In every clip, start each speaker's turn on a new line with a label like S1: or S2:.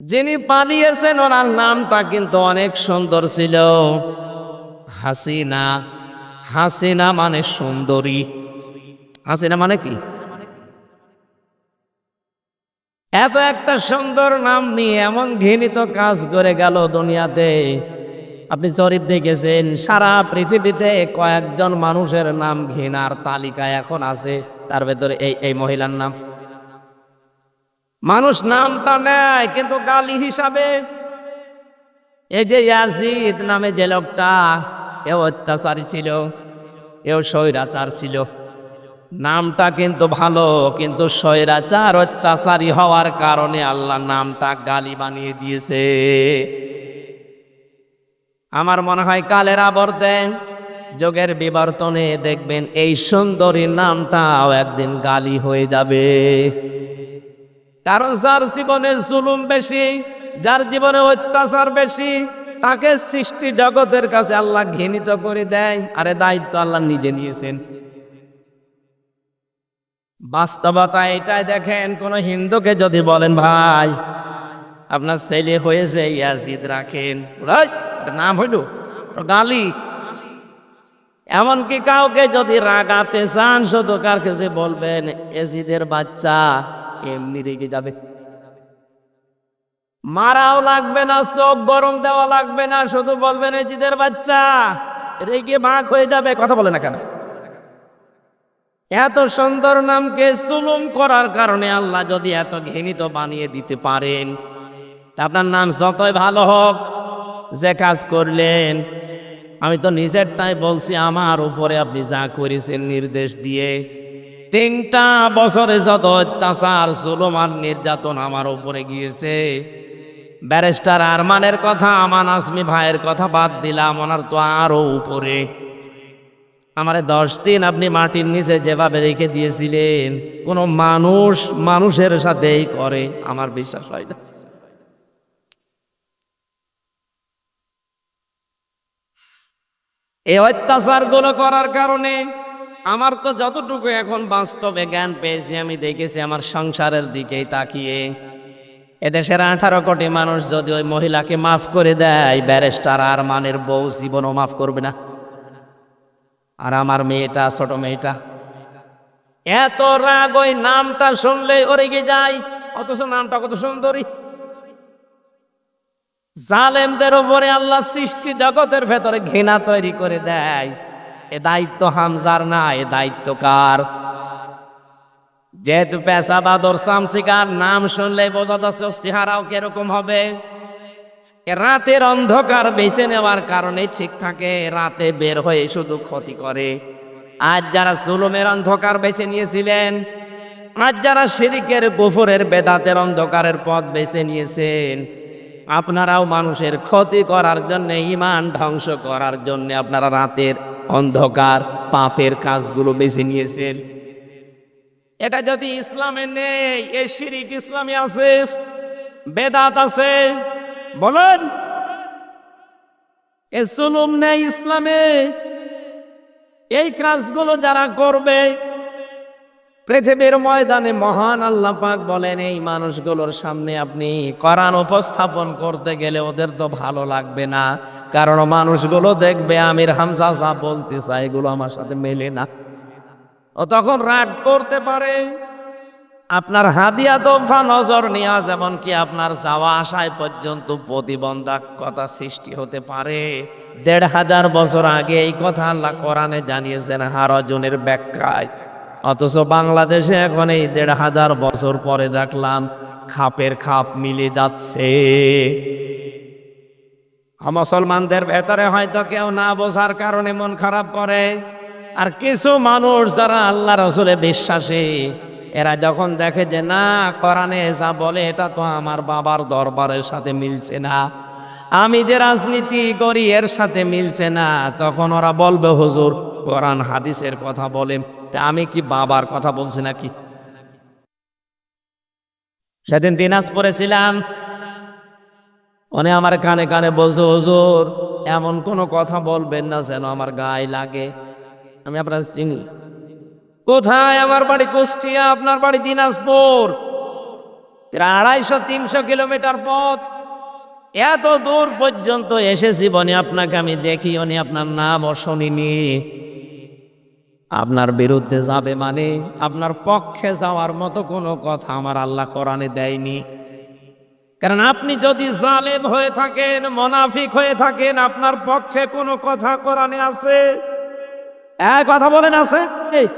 S1: যিনি পালিয়েছেন ওনার নামটা কিন্তু অনেক সুন্দর ছিল, হাসিনা। হাসিনা মানে সুন্দরী। হাসিনা মানে কি? এত একটা সুন্দর নাম নিয়ে এমন ঘৃণিত কাজ করে গেল দুনিয়াতে। আপনি জরিপ দেখেছেন সারা পৃথিবীতে কয়েকজন মানুষের নাম ঘৃণার তালিকায় এখন আছে, তার ভেতরে এই মহিলার নাম। মানুষ নামটা নেয় কিন্তু গালি হিসাবে। এই যে ইয়াজিদ নামে যে লোকটা, এও অত্যাচারী ছিল, এও স্বৈরাচার ছিল। নামটা কিন্তু ভালো, কিন্তু স্বৈরাচার অত্যাচারী হওয়ার কারণে আল্লাহ নামটা গালি বানিয়ে দিয়েছে। আমার মনে হয় কালের আবর্তে, যুগের বিবর্তনে দেখবেন এই সুন্দরী নামটাও একদিন গালি হয়ে যাবে। কারণ যার জীবনে জুলুম বেশি, যার জীবনে অত্যাচার বেশি, তাকে সৃষ্টি জগতের কাছে আল্লাহ ঘৃণিত করে দেয়। আরে দায়িত্ব আল্লাহ নিজে নিয়েছেন। বাস্তবতা এটাই দেখেন, কোন হিন্দুকে যদি বলেন ভাই আপনার ছেলে হয়েছে ইয়াজিদ, রাখেন নাম হইল গালি। এমনকি কাউকে যদি রাগাতে চান, শুধু কার কাছে বলবেন ইয়াজিদের বাচ্চা, এমনি রেগে যাবে। মারাও লাগবে না, চোখ গরম দেওয়া লাগবে না, শুধু বলবেন ইয়াজিদের বাচ্চা, রেগে ভাগ হয়ে যাবে। কথা বলে না কেন? এত সুন্দর নামকে জুলুম করার কারণে আল্লাহ যদি এত ঘৃণিত বানিয়ে দিতে পারেন, তা আপনার নাম যতই ভালো হোক, যে কাজ করলেন, আমি তো নিজেরটাই বলছি, আমার উপরে আপনি যা করেছেন নির্দেশ দিয়ে, 3টা বছরে যত অত্যাচার জুলুম আর নির্যাতন আমার উপরে গিয়েছে। ব্যারিস্টার আরমানের কথা, আমান আজমি ভাইয়ের কথা বাদ দিলাম, ওনার তো আরো উপরে। আমারে 10 দিন আপনি মাটির নিচে যেভাবে রেখে দিয়েছিলেন, কোন মানুষ মানুষের সাথেই করে, আমার বিশ্বাস হয় না। এই অত্যাচার গুলো করার কারণে আমার তো যতটুকু এখন বাস্তবে জ্ঞান পেয়েছি, আমি দেখেছি আমার সংসারের দিকেই তাকিয়ে, এদেশের 18 কোটি মানুষ যদি ওই মহিলাকে মাফ করে দেয়, ব্যারিস্টার আরমানের বউ জীবনও মাফ করবে না। আর আমার মেয়েটা, ছোট মেয়েটা, এত রাগ ওই নামটা শুনলে ওরে গিয়ে যায়, অথচ নামটা কত সুন্দরী। জালেমদের উপরে আল্লাহ সৃষ্টি জগতের ভেতরে ঘৃণা তৈরি করে দেয়। এ দায়িত্ব হামজার না, এ দায়িত্ব কার? যেহেতু পেশাবাদর শামসিকার নাম শুনলে বোঝা যাচ্ছে চেহারাও কিরকম হবে। রাতের অন্ধকার বেছে নেওয়ার কারণে ঠিক থাকে, রাতে বের হয়ে শুধু ক্ষতি করে। আজ যারা জুলুমের অন্ধকার বেছে নিয়েছিলেন, আজ যারা শিরকের কুফরের বেদাতের অন্ধকারের পথ বেছে নিয়েছেন, আপনারাও মানুষের ক্ষতি করার জন্য, ঈমান ধ্বংস করার জন্য আপনারা রাতের অন্ধকার পাপের কাজগুলো বেছে নিয়েছেন। এটা যদি ইসলামে নেই, এই শিরিক ইসলামে আছে, বেদাত আছে, বলেন এ জুলুম নেই ইসলামে। এই কাজগুলো যারা করবে, পৃথিবীর ময়দানে মহান আল্লাহ পাক বলেন, এই মানুষগুলোর সামনে আপনি কোরআন উপস্থাপন করতে গেলে ওদের তো ভালো লাগবে না, কারণ মানুষগুলো দেখবে আমির হামজা যা বলতে চায় এগুলো আমার সাথে মেলে না। ও তখন রাগ করতে পারে। আপনার হাদিয়া তোফা, নজর নিয়াজ, এমনকি আপনার যাওয়া আসায় পর্যন্ত প্রতিবন্ধকতা সৃষ্টি হতে পারে। 1500 বছর আগে এই কথা আল্লাহ কোরআনে জানিয়েছেন হারজনের ব্যাখ্যায়। অথচ বাংলাদেশে এখন এই 1500 বছর পরে দেখলাম খাপের খাপ মিলে যাচ্ছে। মুসলমানদের ভেতরে হয়তো কেউ না বোঝার কারণে মন খারাপ করে, আর কিছু মানুষ যারা আল্লাহ রসুলে বিশ্বাসী, এরা যখন দেখে যে না কোরআনে যা বলে এটা তো আমার বাবার দরবারের সাথে মিলছে না, আমি যে রাজনীতি করি এর সাথে মিলছে না, তখন ওরা বলবে হুজুর কোরআন হাদিসের কথা বলেন, তা আমি কি বাবার কথা বলছি নাকি? সেদিন দিনাজপুরে ছিলাম, উনি আমার কানে কানে বলছে হুজুর এমন কোনো কথা বলবেন না যেন আমার গায়ে লাগে। আমি আপনার চিনি। কোথায়? আমার বাড়ি কুষ্টিয়া, আপনার বাড়ি দিনাজপুর। প্রায় 250-300 কিলোমিটার পথ, এত দূর পর্যন্ত এসেছি বনে আপনাকে আমি দেখিও নি, আপনার নামও শুনিনি। আপনার বিরুদ্ধে যাবে মানে আপনার পক্ষে যাওয়ার মতো কোনো কথা আমার আল্লাহ কোরআনে দেয়নি। কারণ আপনি যদি জালেম হয়ে থাকেন, মুনাফিক হয়ে থাকেন, আপনার পক্ষে কোনো কথা কোরআনে আছে? এক কথা বলেন আছে? এই,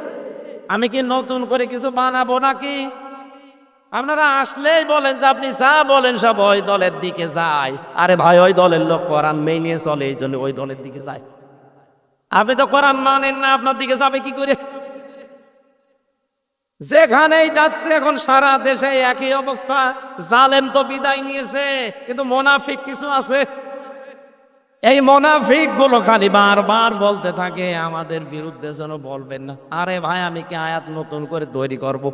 S1: আমি কি নতুন করে কিছু বানাবো নাকি? আপনারা আসলেই বলেন যে আপনি যা বলেন সব ওই দলের দিকে যায়। আরে ভাই, ওই দলের লোক কোরআন মেনে চলে, এই জন্য ওই দলের দিকে যায়। আপনি তো কোরআন মানেন না, আপনার দিকে যাবে কি করে? যেখানেই যাচ্ছে এখন সারা দেশে একই অবস্থা। জালেম তো বিদায় নিয়েছে, কিন্তু মুনাফিক কিছু আছে। এই মুনাফিক গুলো খালি বারবার বলতে থাকে আমাদের বিরুদ্ধে যেন বলবেন না। আরে ভাই, আমি কি আয়াত নতুন করে তৈরি করব?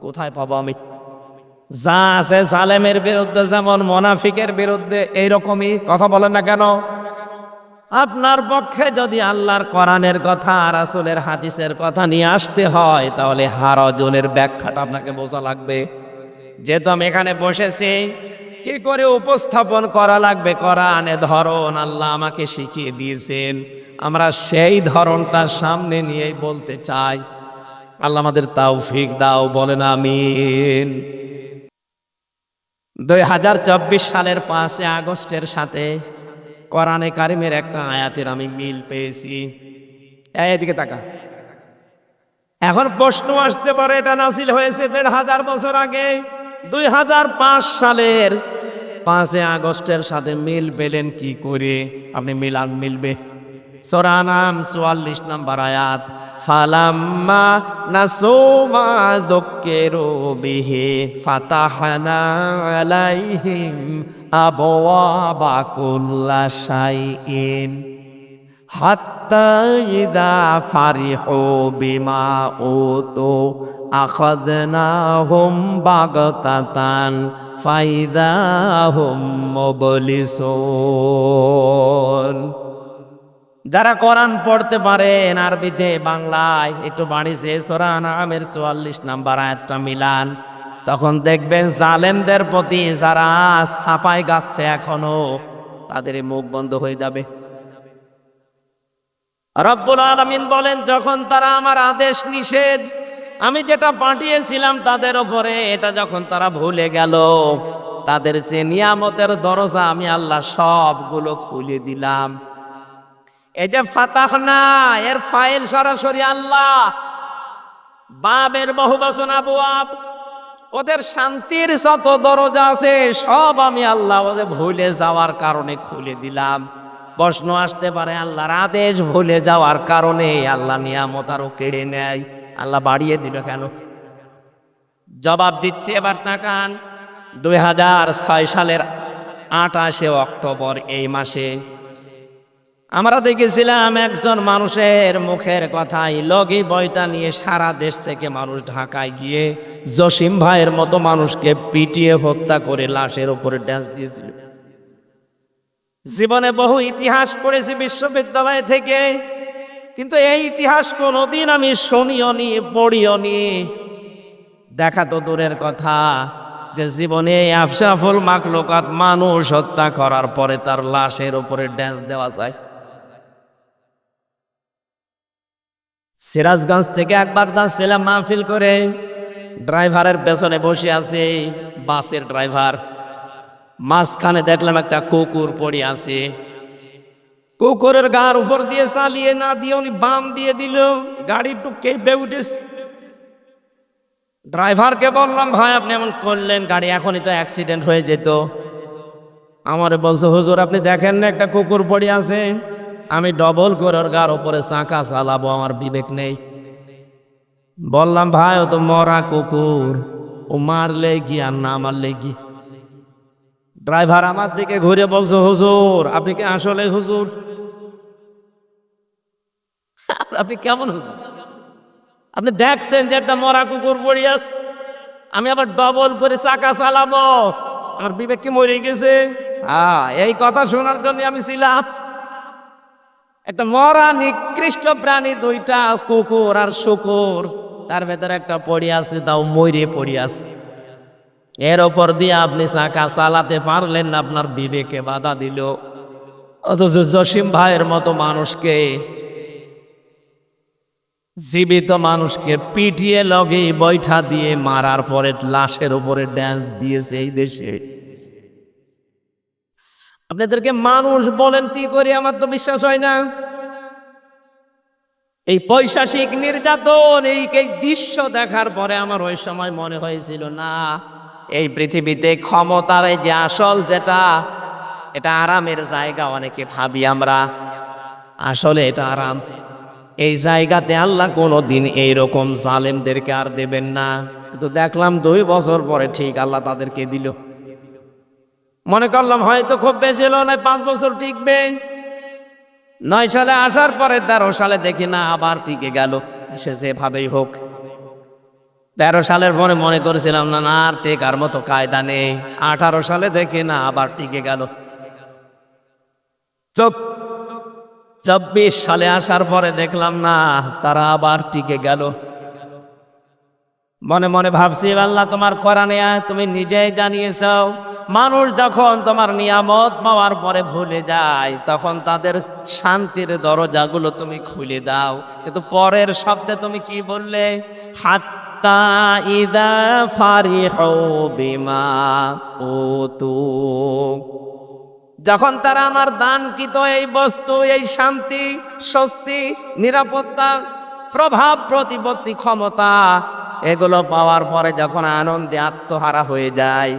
S1: কোথায় পাবো আমি? যা আছে জালেমের বিরুদ্ধে যেমন মুনাফিকের বিরুদ্ধে এইরকমই কথা বলেন না কেন? আপনার পক্ষে যদি আল্লাহর কোরআনের কথা, রাসূলের হাদিসের কথা নিয়ে আসতে হয়, তাহলে হারজনের ব্যাখ্যাটা আপনাকে বোঝা লাগবে। যেহেতু আমি এখানে বসেছি, কি করে উপস্থাপন করা লাগবে কোরআনে ধরন আল্লাহ আমাকে শিখিয়ে দিয়েছেন, আমরা সেই ধরনটা সামনে নিয়েই বলতে চাই। আল্লাহ আমাদের তৌফিক দাও, বলেন আমিন। 2024 সালের 5 আগস্টের সাথে কোরআনে কারিমের একটা আয়াতের আমি মিল পেয়েছি। এদিকে তাকা। এখন প্রশ্ন আসতে পারে, এটা নাজিল হয়েছে 1500 বছর আগে, 2005 সালের 5 আগস্টের সাথে মিল পেলেন কি করে? আপনি মিলবে। সূরা নাম 44 নম্বর আয়াত, ফালাম্মা নাসু মা যুক্কিরু বিহি ফাতাহনা আলাইহিম আবওয়াবা কুল্লা শাইইন হাত্তা ইযা ফারিহু বিমা উতু আখাযনাহুম বাগতাতান ফাইযা হুম মুবলিসুন। যারা কোরআন পড়তে পারেন আরবিতে বাংলায় একটু বাড়িছে, সূরা নামের 44 নাম্বার আয়াতটা মিলান, তখন দেখবেন জালেমদের প্রতি যারা ছাপায় গাচ্ছে এখনো, তাদের মুখ বন্ধ হয়ে যাবে। রব্বুল আলামিন বলেন, যখন তারা আমার আদেশ নিষেধ আমি যেটা পাঠিয়েছিলাম তাদের উপরে, এটা যখন তারা ভুলে গেল, তাদের যে নিয়ামতের দরজা আমি আল্লাহ সবগুলো খুলে দিলাম। এই যে ফাতাহনা, এর ফাইল সরাসরি আল্লাহ, বাবের বহুবচন আবওয়াব, ওদের শান্তির যত দরজা আছে সব আমি আল্লাহ ওদের ভুলে যাওয়ার কারণে খুলে দিলাম। প্রশ্ন আসতে পারে, আল্লাহর আদেশ ভুলে যাওয়ার কারণে আল্লাহ নিয়ামত আরো কেড়ে নেয়, আল্লাহ বাড়িয়ে দিল কেন? জবাব দিচ্ছি, এবার তাকান। 2006 সালের 28 অক্টোবর এই মাসে আমরা দেখেছিলাম একজন মানুষের মুখের কথাই লগি বইটা নিয়ে সারা দেশ থেকে মানুষ ঢাকায় গিয়ে জসিম ভাইয়ের মতো মানুষকে পিটিয়ে হত্যা করে লাশের উপরে ড্যান্স দিয়েছিল। জীবনে বহু ইতিহাস পড়েছি বিশ্ববিদ্যালয় থেকে, কিন্তু এই ইতিহাস কোনোদিন আমি শুনিও নি, পড়িও নি। দেখা তো দূরের কথা, যে জীবনে আফসাফুল মাখলুকাত মানুষ হত্যা করার পরে তার লাশের উপরে ড্যান্স দেওয়া যায়। সিরাজগঞ্জ থেকে একবার যাচ্ছিলাম মাহফিল করে, ড্রাইভারের পেছনে বসে আছে বাসের ড্রাইভার, মাঝখানে দেখলাম একটা কুকুর পড়ে আছে। কুকুরের গার উপর দিয়ে চালিয়ে না দিয়ে উনি বাম দিয়ে দিল, গাড়ি একটু কেঁপে উঠেছে। ড্রাইভারকে বললাম, ভাই আপনি এমন করলেন, গাড়ি এখনই তো অ্যাক্সিডেন্ট হয়ে যেত। আমারে বলছে, হুজুর আপনি দেখেন না একটা কুকুর পড়ে আছে, আমি ডবল করে ওর গার উপরে চাকা চালাবো, আমার বিবেক নেই। বললাম, ভাই ও তো মরা কুকুর, ও মারলে কি আর না মারলে কি? ড্রাইভার আমার দিকে ঘুরে বলছে, হুজুর আপনি কি আসলে হুজুর? আপনি কেমন হুজুর? আপনি দেখছেন যে একটা মরা কুকুর পড়ে আছে, আমি আবার ডবল করে চাকা চালাবো, আমার বিবেক কি মরে গেছে? এই কথা শোনার জন্য আমি ছিলাম। একটা মরা নিকৃষ্ট প্রাণী, দুইটা কুকুর আর শুকুর, তার ভেতরে একটা পড়ে আছে, তাও মরে পড়ে আছে। এর ওপর দিয়ে আপনি চাকা চালাতে পারলেন না, আপনার বিবেকে বাধা দিল। অথচ জসিম ভাইয়ের মতো মানুষকে, জীবিত মানুষকে পিটিয়ে লগে বৈঠা দিয়ে মারার পরে লাশের উপরে ড্যান্স দিয়েছে এই দেশে। আপনাদেরকে মানুষ বলেন কি করি, আমার তো বিশ্বাস হয় না। এই পৈশাচিক নির্যাতন, এই দৃশ্য দেখার পরে আমার ওই সময় মনে হয়েছিল না, এই পৃথিবীতে ক্ষমতার এই যে আসল যেটা, এটা আরামের জায়গা। অনেকে ভাবি আমরা, আসলে এটা আরাম। এই জায়গাতে আল্লাহ কোনোদিন এইরকম জালেমদেরকে আর দেবেন না। কিন্তু দেখলাম 2 বছর পরে ঠিক আল্লাহ তাদেরকে দিল। মনে করলাম হয়তো খুব বেশি হলো না, 5 বছর টিকবে। 9 সালে আসার পরে 13 সালে দেখি না আবার টিকে গেল। সে যেভাবেই হোক, 13 সালের পরে মনে করেছিলাম না না আর টেকার মতো কায়দা নেই। 18 সালে দেখি না আবার টিকে গেল। 24 সালে আসার পরে দেখলাম না তারা আবার টিকে গেল। মনে মনে ভাবছি, আল্লাহ তোমার কোরআনে তুমি নিজেই জানিয়েছ, মানুষ যখন তোমার নিয়ামত পাওয়ার পরে ভুলে যায় তখন তাদের শান্তির দরজাগুলো তুমি খুলে দাও। কিন্তু পরের শব্দে তুমি কি বললে? হাত্তা ইদা ফারিহু বিমা উতু, যখন তারা আমার দানকৃত এই বস্তু, এই শান্তি, স্বস্তি, নিরাপত্তা, প্রভাব প্রতিপত্তি, ক্ষমতা, এগুলো পাওয়ার পরে যখন আনন্দে আত্মহারা হয়ে যায়,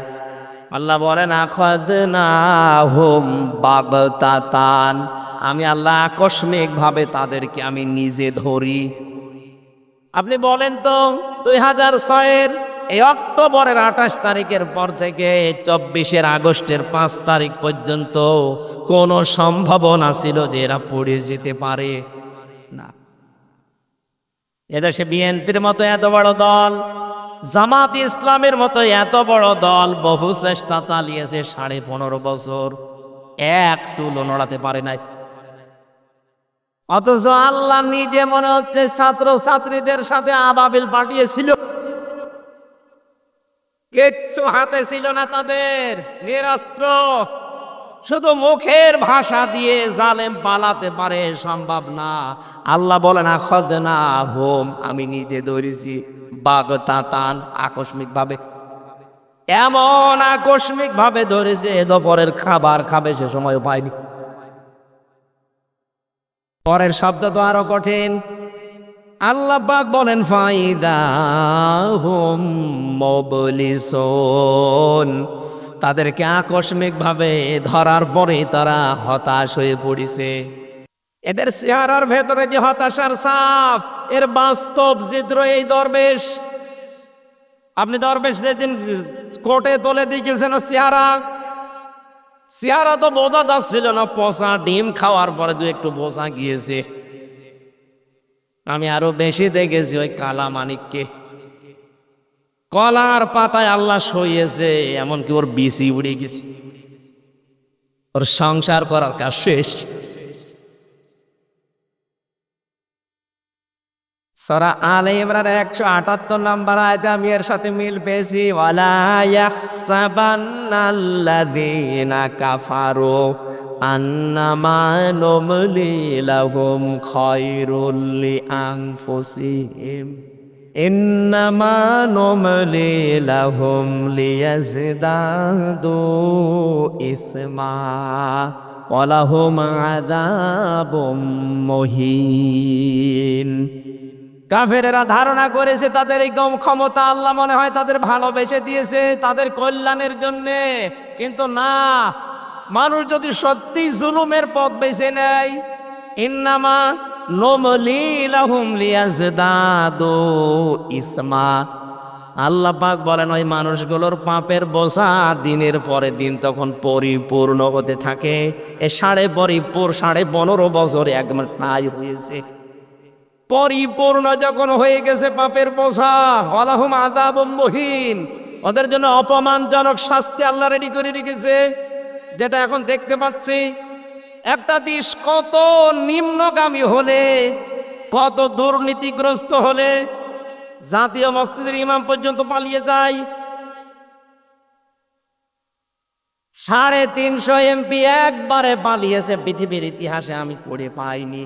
S1: আল্লাহ বলেন আখাযনাহুম বাগতাতান, আমি আল্লাহ আকস্মিক ভাবে তাদেরকে আমি নিজে ধরি। আপনি বলেন তো 2006-এর এই অক্টোবরের 28 তারিখের পর থেকে 24 আগস্টের 5 তারিখ পর্যন্ত কোন সম্ভাবনা ছিল যে এরা পড়ে যেতে পারে? না। এদেশে বিএনপির মতো এত বড় দল, জামাত ইসলামের মতো এত বড় দল বহু চেষ্টা চালিয়েছে 15.5 বছর, এক চুলও নড়াতে পারে নাই। অথচ আল্লাহ নিজে মনে হচ্ছে ছাত্র ছাত্রীদের সাথে আবাবিল পাঠিয়েছিল, কিচ্ছু হাতে ছিল না তাদের, নিরস্ত্র। শুধু মুখের ভাষা দিয়ে জালেম পালাতে পারে, সম্ভব না। আল্লাহ বলেন আখাযনাহুম, আমি নিজে ধরেছি, বাগতাতান, আকস্মিক ভাবে। এমন আকস্মিক ভাবে ধরেছে দুপুরের খাবার খাবে সে সময় পায়নি। পরের শব্দ তো আরো কঠিন। আল্লাহ পাক বলেন ফাইদাহুম মুবলিসুন, তাদেরকে আকস্মিক ভাবে ধরার পরে তারা হতাশ হয়ে পড়েছে। এদের চেহারার ভেতরে যে হতাশার ছাপ, এর বাস্তব চিত্র এই দরবেশ। আপনি দরবেশ যেদিন কোর্টে তুলে দিয়েছেন চেহারা তো বোঝা যাচ্ছিল না, পচা ডিম খাওয়ার পরে দু একটু বোঝা গিয়েছে। আমি আরো বেশি দেখেছি ওই কালা মানিককে, কলার পাতায় আল্লাহ সইয়েছে, এমনকি ওর বিসি উড়ে গেছে, ওর সংসার করার কাজ শেষ। সূরা আলে ইমরান 178 নম্বর আয়াতে আমি এর সাথে মিল পেয়েছি, ওয়ালা ইয়াহসাবান্নাল্লাযীনা কাফারু আন্নামা নুমলি লাহুম খায়রুল লিআনফুসিহিম ইন্নামা নুমলি লাহুম লিয়াজদাদু ইসমা ওয়ালাহুম আযাবুম মুহিন। কাফেরেরা ধারণা করেছে তাদের এই কম ক্ষমতা আল্লাহ মনে হয় তাদের ভালোবেসে দিয়েছে তাদের কল্যাণের জন্যে, কিন্তু না। মানুষ যদি সত্যি জুলুমের পথ বেছে নেয়, ইন্নামা নুমলি লাহুম লিয়াজদাদু ইসমা, আল্লাহ পাক বলেন ওই মানুষগুলোর পাপের বোঝা দিনের পরে দিন তখন পরিপূর্ণ হতে থাকে। এ 15.5 বছর একবার তাই হয়েছে। পরিপূর্ণ যখন হয়ে গেছে পাপের বোঝা, ওয়ালাহুম আযাবুম মুহিন, ওদের জন্য অপমানজনক শাস্তি আল্লাহ রেডি করে রেখেছে, যেটা এখন দেখতে পাচ্ছি। একটা দেশ কত নিম্নগামী হলে, কত দুর্নীতিগ্রস্ত হলে জাতীয় মসজিদের ইমাম পর্যন্ত পালিয়ে যায়, 350 এমপি একবারে পালিয়েছে, পৃথিবীর ইতিহাসে আমি পড়ে পাইনি।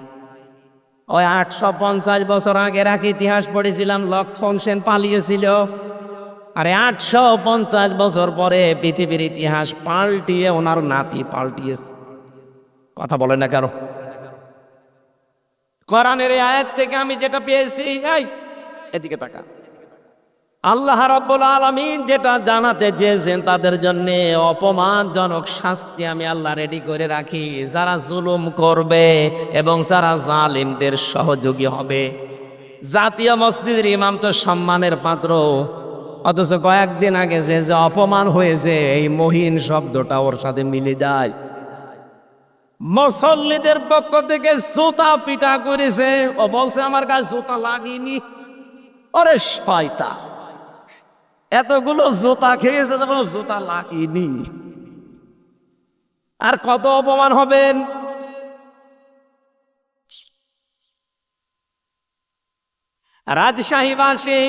S1: ওই 850 বছর আগের এক ইতিহাস পড়েছিলাম, লক্ষণ সেন পালিয়েছিল। আরে 850 বছর পরে পৃথিবীর ইতিহাস পাল্টিয়ে ওনার নাতি পাল্টিয়েছে। কথা বলে না কারো। কোরআনের এই আয়াত থেকে আমি যেটা পেয়েছি, এই এদিকে তাকা, আল্লাহ রাব্বুল আলামিন যেটা জানাতে চেয়েছেন তাদের জন্য অপমানজনক শাস্তি আমি আল্লাহ রেডি করে রাখি, যারা জুলুম করবে এবং যারা জালিমদের সহযোগী হবে। জাতীয় মসজিদের ইমাম তো সম্মানের পাত্র, অথচ কয়েকদিন আগে যে যে অপমান হয়েছে এই মহিন শব্দটা ওর সাথে মিলে যায়। মুসল্লিদের পক্ষ থেকে জুতা পিটা করেছে, ও বলছে আমার গায়ে জুতা লাগেনি। ওরে শয়তান, এতগুলো জুতা খেয়েছে, জুতা লাগেনি, আর কত অপমান হবেন। রাজশাহীবাসী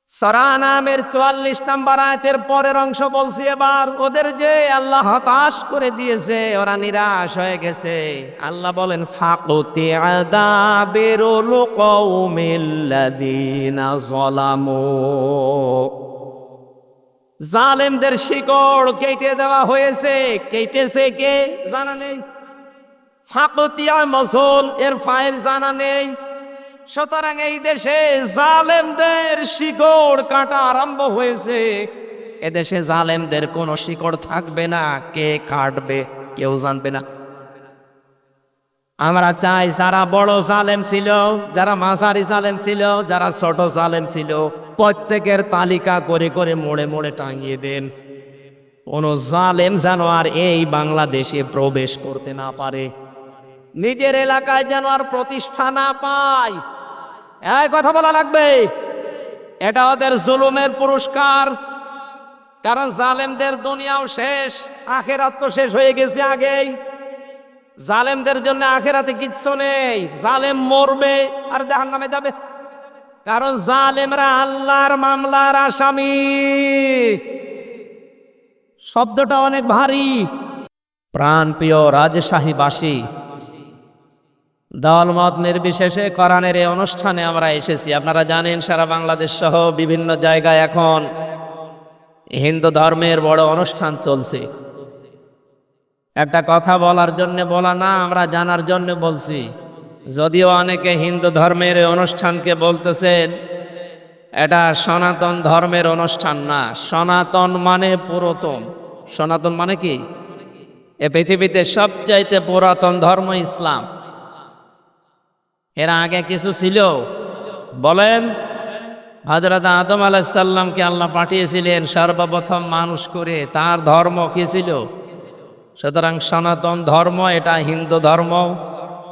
S1: সূরা নামের 44 নম্বর আয়াতের পরের অংশ বলছি। এবার ওদের যে আল্লাহ হতাশ করে দিয়েছে, ওরা নিরাশ হয়ে গেছে। আল্লাহ বলেন ফাকুতি আদাবিরুল কওমিল্লাযিনা যালামু, জালেমদের শিকড় কেটে দেওয়া হয়েছে। কেটেছে কে জানা নেই। ফাকুতিয়া মসল এর ফাইল জানা নেই। সুতরাং এই দেশে জালেমদের শিকড় কাটা আরম্ভ হয়েছে। এদেশে জালেমদের কোনো শিকড় থাকবে না, কে কাটবে কেউ জানবে না। আমরা চাই যারা বড় জালেম ছিল, যারা মাঝারি জালেম ছিল, যারা ছোট জালেম ছিল, প্রত্যেকের তালিকা করে করে মোড়ে মোড়ে টাঙিয়ে দেন। কোন জালেম যেন আর এই বাংলাদেশে প্রবেশ করতে না পারে, নিজের এলাকায় যেন আর প্রতিষ্ঠা না পায়। এই কথা বলা লাগবে, এটা ওদের জুলুমের পুরস্কার। কারণ জালেমদের দুনিয়াও শেষ, আখেরাত তো শেষ হয়ে গেছে আগেই। জালেমদের জন্য আখেরাতে কিচ্ছু নেই। জালেম মরবে আর জাহান্নামে যাবে, কারণ জালেমরা আল্লাহর মামলার আসামি। শব্দটা অনেক ভারী। প্রাণপ্রিয় রাজশাহীবাসী, দলমত নির্বিশেষে কোরআনের এই অনুষ্ঠানে আমরা এসেছি। আপনারা জানেন সারা বাংলাদেশ সহ বিভিন্ন জায়গায় এখন হিন্দু ধর্মের বড় অনুষ্ঠান চলছে। একটা কথা বলার জন্য বলা না, আমরা জানার জন্য বলছি। যদিও অনেকে হিন্দু ধর্মের এই অনুষ্ঠানকে বলতেছেন এটা সনাতন ধর্মের অনুষ্ঠান না। সনাতন মানে পুরাতন। সনাতন মানে কি? এ পৃথিবীতে সবচাইতে পুরাতন ধর্ম ইসলাম। এর আগে কিছু ছিল? বলেন। হযরত আদম আলাইহিস সালামকে আল্লাহ পাঠিয়েছিলেন সর্বপ্রথম মানুষ করে, তার ধর্ম কি ছিল? সুতরাং সনাতন ধর্ম এটা হিন্দু ধর্ম,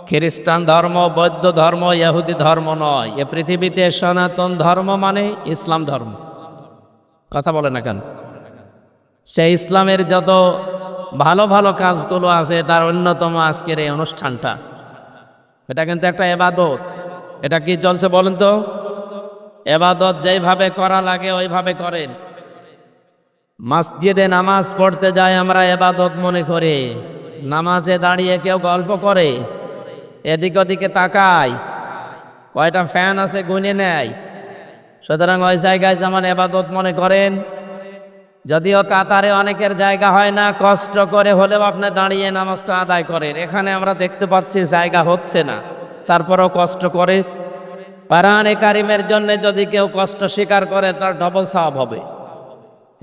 S1: খ্রিস্টান ধর্ম, বৌদ্ধ ধর্ম, ইহুদি ধর্ম নয়। এ পৃথিবীতে সনাতন ধর্ম মানে ইসলাম ধর্ম। কথা বলে না কেন? সেই ইসলামের যত ভালো ভালো কাজগুলো আছে তার অন্যতম আজকের এই অনুষ্ঠানটা। এটা কিন্তু একটা ইবাদত। এটা কি চলছে বলেন তো? ইবাদত যেভাবে করা লাগে ওইভাবে করেন। মসজিদে নামাজ পড়তে যাই আমরা ইবাদত মনে করে, নামাজে দাঁড়িয়ে কেউ গল্প করে, এদিক ওদিকে তাকায়, কয়টা ফ্যান আছে গুনে নেয়। সুতরাং ওই জায়গায় যেমন ইবাদত মনে করেন। যদিও কাতারে অনেকের জায়গা হয় না, কষ্ট করে হলেও আপনি দাঁড়িয়ে নামাজটা আদায় করেন। এখানে আমরা দেখতে পাচ্ছি জায়গা হচ্ছে না, তারপরেও কষ্ট করে। কোরআনে কারিমের জন্য যদি কেউ কষ্ট স্বীকার করে তার ডবল সওয়াব হবে।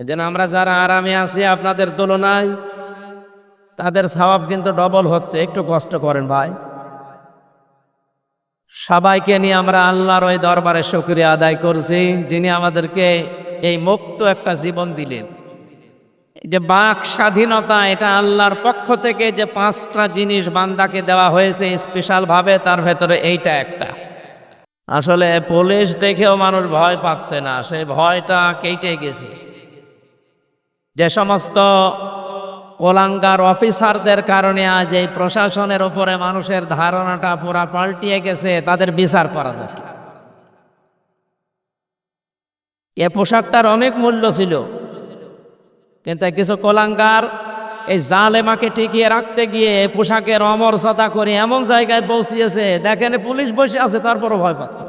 S1: এজন্য আমরা যারা আরামে আছি আপনাদের তুলনায়, তাদের সওয়াব কিন্তু ডবল হচ্ছে। একটু কষ্ট করেন ভাই। সবাইকে নিয়ে আমরা আল্লাহর ওই দরবারে শুকরিয়া আদায় করছি, যিনি আমাদেরকে এই মুক্ত একটা জীবন দিলেন। এই যে বাক স্বাধীনতা, এটা আল্লাহর পক্ষ থেকে যে 5টা জিনিস বান্দাকে দেওয়া হয়েছে স্পেশাল ভাবে, তার ভেতরে এইটা একটা। আসলে পুলিশ দেখেও মানুষ ভয় পাচ্ছে না, সেই ভয়টা কেটে গেছে। যে সমস্ত কোলাঙ্গার অফিসারদের কারণে আজ এই প্রশাসনের উপরে মানুষের ধারণাটা পুরা পাল্টিয়ে গেছে, তাদের বিচার করা দরকার। এ পোশাকটার অনেক মূল্য ছিল, কিন্তু কিছু কোলাঙ্গার এই জালেমাকে টিকিয়ে রাখতে গিয়ে পোশাকের অমর্যাদা করে এমন জায়গায় পৌঁছিয়েছে, দেখেন পুলিশ বসে আছে তারপরও ভয় পাচ্ছে।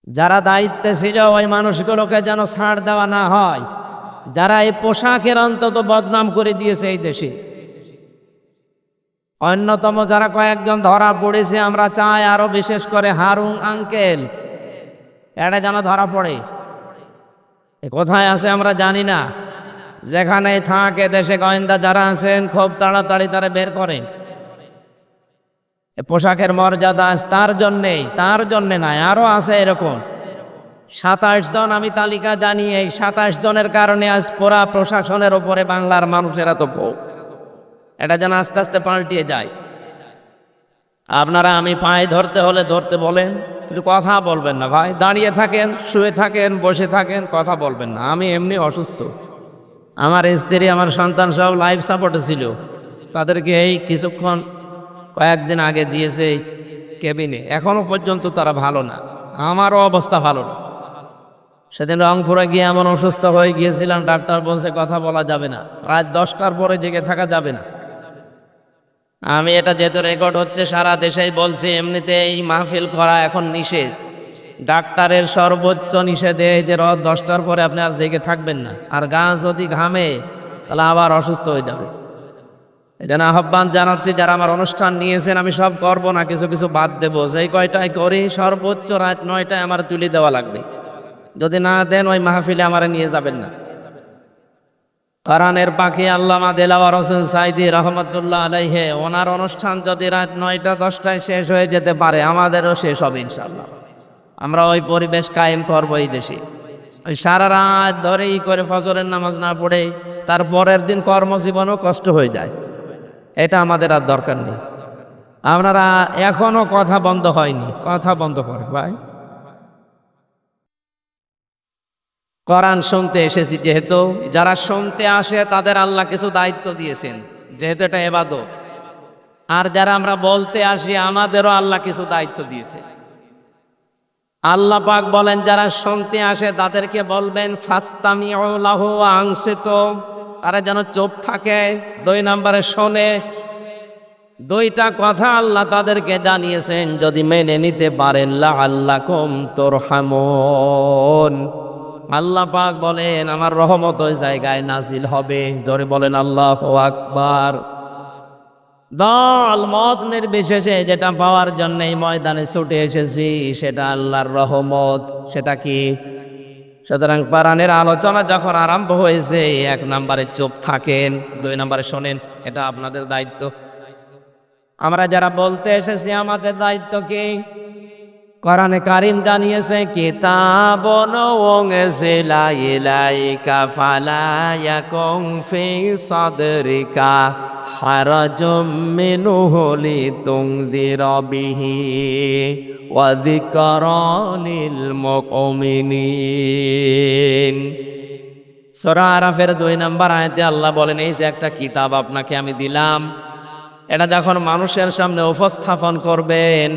S1: যারা দায়িত্বে ছিল ওই মানুষগুলোকে যেন ছাড় দেওয়া না হয়, যারা এই পোশাকের অন্তত বদনাম করে দিয়েছে এই দেশে। অন্যতম যারা কয়েকজন ধরা পড়েছে, আমরা চাই আরো বিশেষ করে হারুন আঙ্কেল, এটা যেন ধরা পড়ে। কোথায় আছে আমরা জানি না, যেখানে থাকে দেশে গোয়েন্দা যারা আছেন খুব তাড়াতাড়ি তারা বের করেন। পোশাকের মর্যাদা তার জন্যে নাই, আরো আছে এরকম 27 জন আমি তালিকা জানি। এই 27 জনের কারণে আজ পুরা প্রশাসনের ওপরে বাংলার মানুষেরা তো ক্ষোভ। এটা যেন আস্তে আস্তে পাল্টিয়ে যায়। আপনারা আমি পায়ে ধরতে হলে ধরতে বলেন, কিন্তু কথা বলবেন না ভাই। দাঁড়িয়ে থাকেন, শুয়ে থাকেন, বসে থাকেন, কথা বলবেন না। আমি এমনি অসুস্থ, আমার স্ত্রী আমার সন্তান সব লাইফ সাপোর্টে ছিল, তাদেরকে এই কিছুক্ষণ কয়েকদিন আগে দিয়েছে কেবিনে, এখনো পর্যন্ত তারা ভালো না, আমারও অবস্থা ভালো না। সেদিন রংপুরে গিয়ে এমন অসুস্থ হয়ে গিয়েছিলাম, ডাক্তার বলছে কথা বলা যাবে না, রাত 10টার পরে জেগে থাকা যাবে না। আমি এটা যেহেতু রেকর্ড হচ্ছে সারা দেশেই বলছি, এমনিতে এই মাহফিল করা এখন নিষেধ। ডাক্তারের সর্বোচ্চ নিষেধে যে রাত 10টার পরে আপনি আর জেগে থাকবেন না, আর গা যদি ঘামে তাহলে আবার অসুস্থ হয়ে যাবে। এটা না আহ্বান জানাচ্ছি, যারা আমার অনুষ্ঠান নিয়েছেন, আমি সব করব না, কিছু কিছু বাদ দেবো। যেই কয়টায় করি সর্বোচ্চ রাত 9টায় আমার তুলে দেওয়া লাগবে। যদি না দেন ওই মাহফিলে আমার নিয়ে যাবেন না। কোরআনের পাখি আল্লামা দেলাওয়ার হোসেন সাইদি রহমতুল্লাহ আলাইহে, ওনার অনুষ্ঠান যদি রাত 9টা 10টায় শেষ হয়ে যেতে পারে, আমাদেরও শেষ হবে ইনশাআল্লাহ। আমরা ওই পরিবেশ কায়েম করবো এই দেশে। ওই সারা রাত ধরেই করে ফজরের নামাজ না পড়ে তার পরের দিন কর্মজীবনও কষ্ট হয়ে যায়, এটা আমাদের আর দরকার নেই। আপনারা এখনো কথা বন্ধ হয়নি, কথা বন্ধ করেন ভাই। কোরআন শুনতে এসেছি যেহেতু, যারা শুনতে আসে তাদের আল্লাহ কিছু দায়িত্ব দিয়েছেন, যেহেতু এটা ইবাদত। আর যারা আমরা বলতে আসি আমাদেরও আল্লাহ কিছু দায়িত্ব দিয়েছে। আল্লাহ পাক বলেন যারা শুনতে আসে তাদেরকে বলবেন ফাস্তামিউ লাহু ওয়া আনসিতু, তারা যেন চুপ থাকে। 2 নম্বরে শোনে। 2টা কথা আল্লাহ তাদেরকে জানিয়েছেন, যদি মেনে নিতে পারেন লাআল্লাকুম তুরহামুন, আল্লাহ পাক বলেন আমার রহমত ওই জায়গায় নাজিল হবে। জোরে বলেন আল্লাহু আকবার। দল মত নির্বিশেষে যেটা পাওয়ার জন্য এই ময়দানে ছুটে এসেছি সেটা আল্লাহর রহমত। সেটা কি? সুতরাং কোরআনের আলোচনা যখন আরম্ভ হয়েছে, 1 নম্বরে চুপ থাকেন, 2 নম্বরে শোনেন, এটা আপনাদের দায়িত্ব। আমরা যারা বলতে এসেছি আমাদের দায়িত্ব কি? কোরআনে কারীম জানিয়েছে কিতাবুন উনজিলা ইলাইকা ফালা ইয়াকুন ফি সাদরিকা হারাজুম মিনহু লিতুনযিরা বিহি ওয়া যিকরা লিল মুমিনিন। সূরা আরাফের 2 নম্বর আয়াতে আল্লাহ বলেন এই যে একটা কিতাব আপনাকে আমি দিলাম, এটা যখন মানুষের সামনে উপস্থাপন করবেন,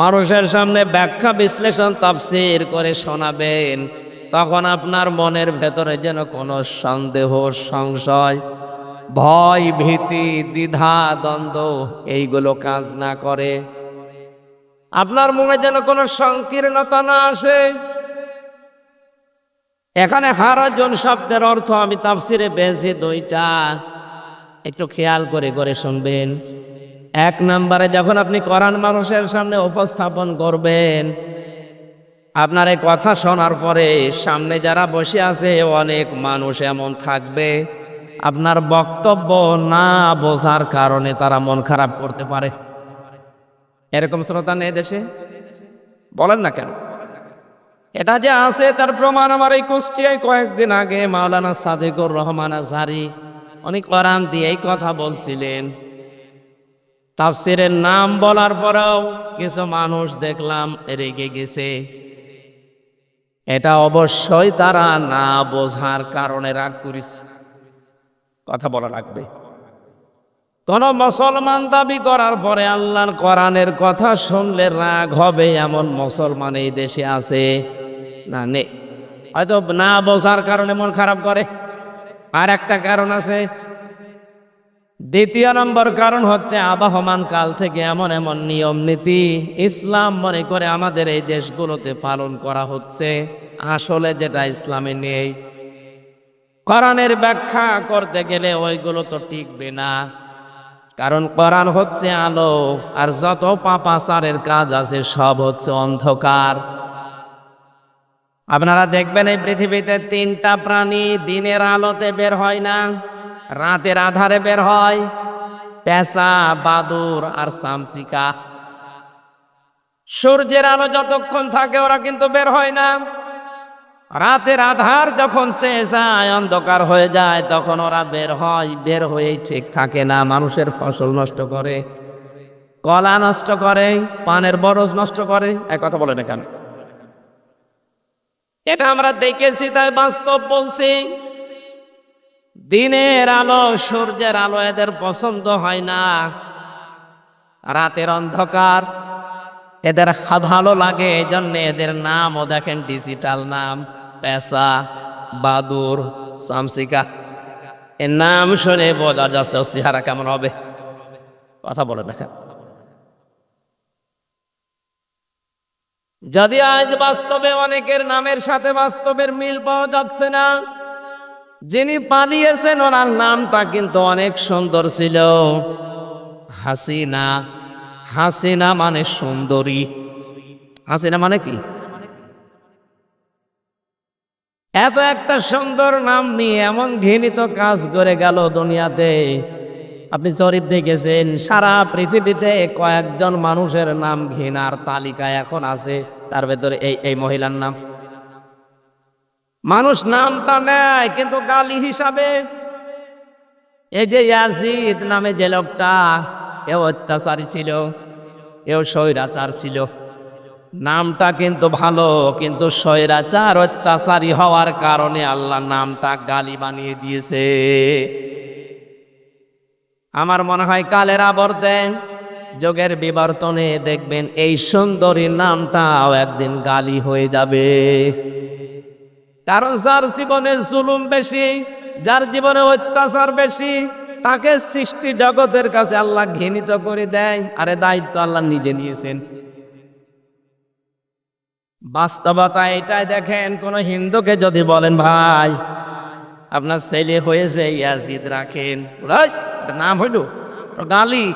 S1: মানুষের সামনে ব্যাখ্যা বিশ্লেষণ তাফসীর করে শোনাবেন, তখন আপনার মনের ভেতরে যেন কোনো সন্দেহ সংশয় ভয় ভীতি দ্বিধা দ্বন্দ্ব এইগুলো কাজ না করে, আপনার মনে যেন কোনো সংকীর্ণতা না আসে। এখানে হারাজন শব্দের অর্থ আমি তাফসীরে পেয়েছি 2টা, একটু খেয়াল করে করে শুনবেন। 1 নম্বরে যখন আপনি কোরআন মানুষের সামনে উপস্থাপন করবেন, আপনার এই কথা শোনার পরে সামনে যারা বসে আছে অনেক মানুষ এমন থাকবে আপনার বক্তব্য না বোঝার কারণে তারা মন খারাপ করতে পারে। এরকম শ্রোতা নেই দেশে? বলেন না কেন? এটা যে আছে তার প্রমাণ আমার এই কুষ্টিয়ায় কয়েকদিন আগে মাওলানা সাদেকুর রহমান আজহারি উনি কোরআন দিয়ে এই কথা বলছিলেন। তাফসীরের নাম বলার পরেও কিছু মানুষ দেখলাম রেগে গেছে। এটা অবশ্যই তারা না বোঝার কারণে রাগ করেছে। কথা বলা লাগবে। কোন মুসলমান দাবি করার পরে আল্লাহর কোরআনের কথা শুনলে রাগ হবে এমন মুসলমান এই দেশে আছে? না নেই, হয়তো না বোঝার কারণে মন খারাপ করে। আর একটা কারণ আছে, দ্বিতীয় নম্বর কারণ হচ্ছে আবহমান কাল থেকে এমন এমন নিয়ম নীতি ইসলাম মনে করে আমাদের এই দেশগুলোতে পালন করা হচ্ছে, আসলে যেটা ইসলামে নেই। কোরআনের ব্যাখ্যা করতে গেলে ওইগুলো তো টিকবে না, কারণ কোরআন হচ্ছে আলো, আর যত পাপাচারের কাজ আছে সব হচ্ছে অন্ধকার। আপনারা দেখবেন এই পৃথিবীতে তিনটা প্রাণী দিনের আলোতে বের হয় না, রাতের আধারে বের হয়, পেঁচা, বাদুর আর চামচিকা। সূর্যের আলো যতক্ষণ থাকে ওরা কিন্তু বের হয় না। রাতের আধার যখন শেষ যায়, অন্ধকার হয়ে যায়, তখন ওরা বের হয়। বের হয়েই ঠিক থাকে না, মানুষের ফসল নষ্ট করে, কলা নষ্ট করে, পানের বরজ নষ্ট করে। এক কথা বলে দেখেন, এটা আমরা দেখেছি, তাই বাস্তব বলছি। দিনের আলো, সূর্যের আলো এদের পছন্দ হয় না, রাতের অন্ধকার এদের ভালো লাগে। এই জন্য এদের নামও দেখেন ডিজিটাল নাম, পেঁচা, বাদুর, চামচিকা। এর নাম শুনে বোঝা যাচ্ছে ও চেহারা কেমন হবে। কথা বলে দেখেন, যদি আজ বাস্তবে অনেকের নামের সাথে বাস্তবের মিল পাওয়া যাচ্ছে না। যিনি পালিয়েছেন ওনার নামটা কিন্তু অনেক সুন্দর ছিল, হাসিনা। হাসিনা মানে সুন্দরী। হাসিনা মানে কি? এত একটা সুন্দর নাম নিয়ে এমন ঘৃণিত কাজ করে গেল দুনিয়াতে। আপনি জরিপ দেখেছেন, সারা পৃথিবীতে কয়েকজন মানুষের নাম ঘৃণার তালিকায় এখন আছে, তার ভেতরে এই মহিলার নাম। মানুষ নামটা নেয় কিন্তু গালি হিসাবে। এই যে ইয়াজিদ নামে যে লোকটা, এও অত্যাচারী ছিল, এও স্বৈরাচার ছিল। নামটা কিন্তু ভালো, কিন্তু স্বৈরাচার অত্যাচারী হওয়ার কারণে আল্লাহ নামটা গালি বানিয়ে দিয়েছে। আমার মনে হয় কালের আবর্তে, যুগের বিবর্তনে দেখবেন এই সুন্দরী নামটাও একদিন গালি হয়ে যাবে। কারণ যার জীবনে জুলুম বেশি, যার জীবনে অত্যাচার বেশি, তাকে সৃষ্টি জগতের কাছে আল্লাহ ঘৃণিত করে দেয়। আরে দায়িত্ব আল্লাহ নিজে নিয়েছেন। বাস্তবতা এটাই দেখেন, কোন হিন্দুকে যদি বলেন ভাই আপনার ছেলে হয়েছে ইয়াজিদ, রাখেন, নাম হইল গালি।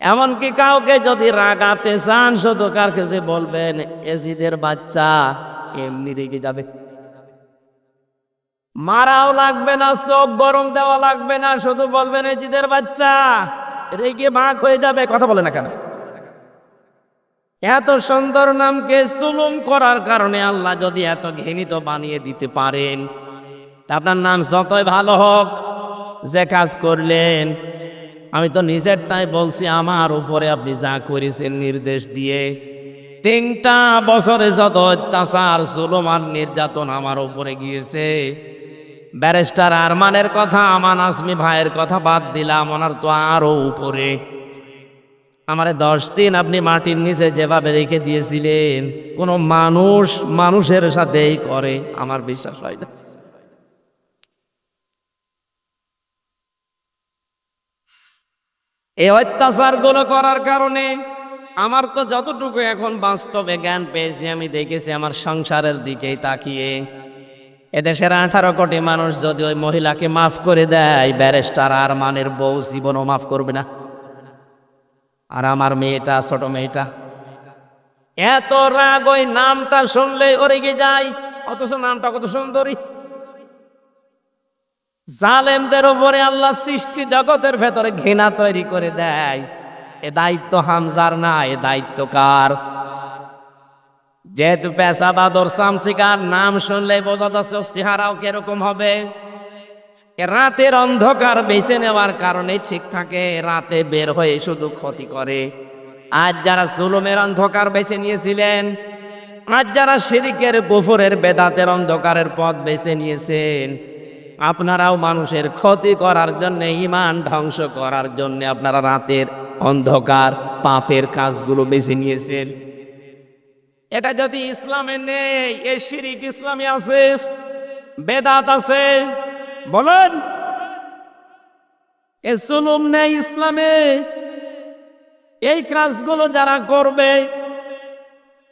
S1: এমনকি কাউকে যদি রাগাতে চান, শুধু কার কাছে বলবেন ইয়াজিদের বাচ্চা, এমনি রেগে যাবে। মারাও লাগবে না, চোখ গরম দেওয়া লাগবে না, শুধু বলবেন ইয়াজিদের বাচ্চা, রেগে ভাগ হয়ে যাবে। কথা বলে না কেন? এত সুন্দর নামকে জুলুম করার কারণে আল্লাহ যদি এত ঘৃণিত বানিয়ে দিতে পারেন, তা আপনার নাম যতই ভালো হোক, যে কাজ করলেন, আমি তো নিজেরটাই বলছি, আমার উপরে আপনি যা করেছেন নির্দেশ দিয়ে, 3টা বছরে যত অত্যাচার, জুলুম আর নির্যাতন আমার উপরে গিয়েছে। ব্যারিস্টার আরমানের কথা, আমান আজমি ভাইয়ের কথা বাদ দিলাম, ওনার তো আরো উপরে। আমারে 10 দিন আপনি মাটির নিচে যেভাবে রেখে দিয়েছিলেন, কোন মানুষ মানুষের সাথেই করে, আমার বিশ্বাস হয় না। এই অত্যাচার গুলো করার কারণে আমার তো যতটুকু এখন বাস্তবে জ্ঞান পেয়েছি, আমি দেখেছি আমার সংসারের দিকেই তাকিয়ে, এদেশের 18 কোটি মানুষ যদি ওই মহিলাকে মাফ করে দেয়, ব্যারিস্টার আরমানের বউ জীবনও মাফ করবে না। আর আমার মেয়েটা, ছোট মেয়েটা, এত রাগ ওই নামটা শুনলে ও রেগে যায়, অথচ নামটা কত সুন্দরী। জালেমদের উপরে আল্লাহ সৃষ্টি জগতের ভেতরে ঘৃণা তৈরি করে দেয়। এ দায়িত্ব হামজার না, এ দায়িত্ব কার? যেহেতু পেশা বাদর চামচিকার নাম শুনলে বোঝা যাচ্ছে চেহারাও কিরকম হবে। রাতের অন্ধকার বেছে নেওয়ার কারণে ঠিক থাকে, রাতে বের হয়ে শুধু ক্ষতি করে। আজ যারা জুলুমের অন্ধকার বেছে নিয়েছিলেন, আজ যারা শিরকের, কুফরের, বেদাতের অন্ধকারের পথ বেছে নিয়েছেন, আপনারাও মানুষের ক্ষতি করার জন্য, ঈমান ধ্বংস করার জন্য আপনারা রাতের অন্ধকার পাপের কাজগুলো বেছে নিয়েছেন। এটা যদি ইসলামে নেই, এই শিরিক ইসলামে আছে, বেদাত আছে, বলেন এ জুলুম নেই ইসলামে। এই কাজগুলো যারা করবে,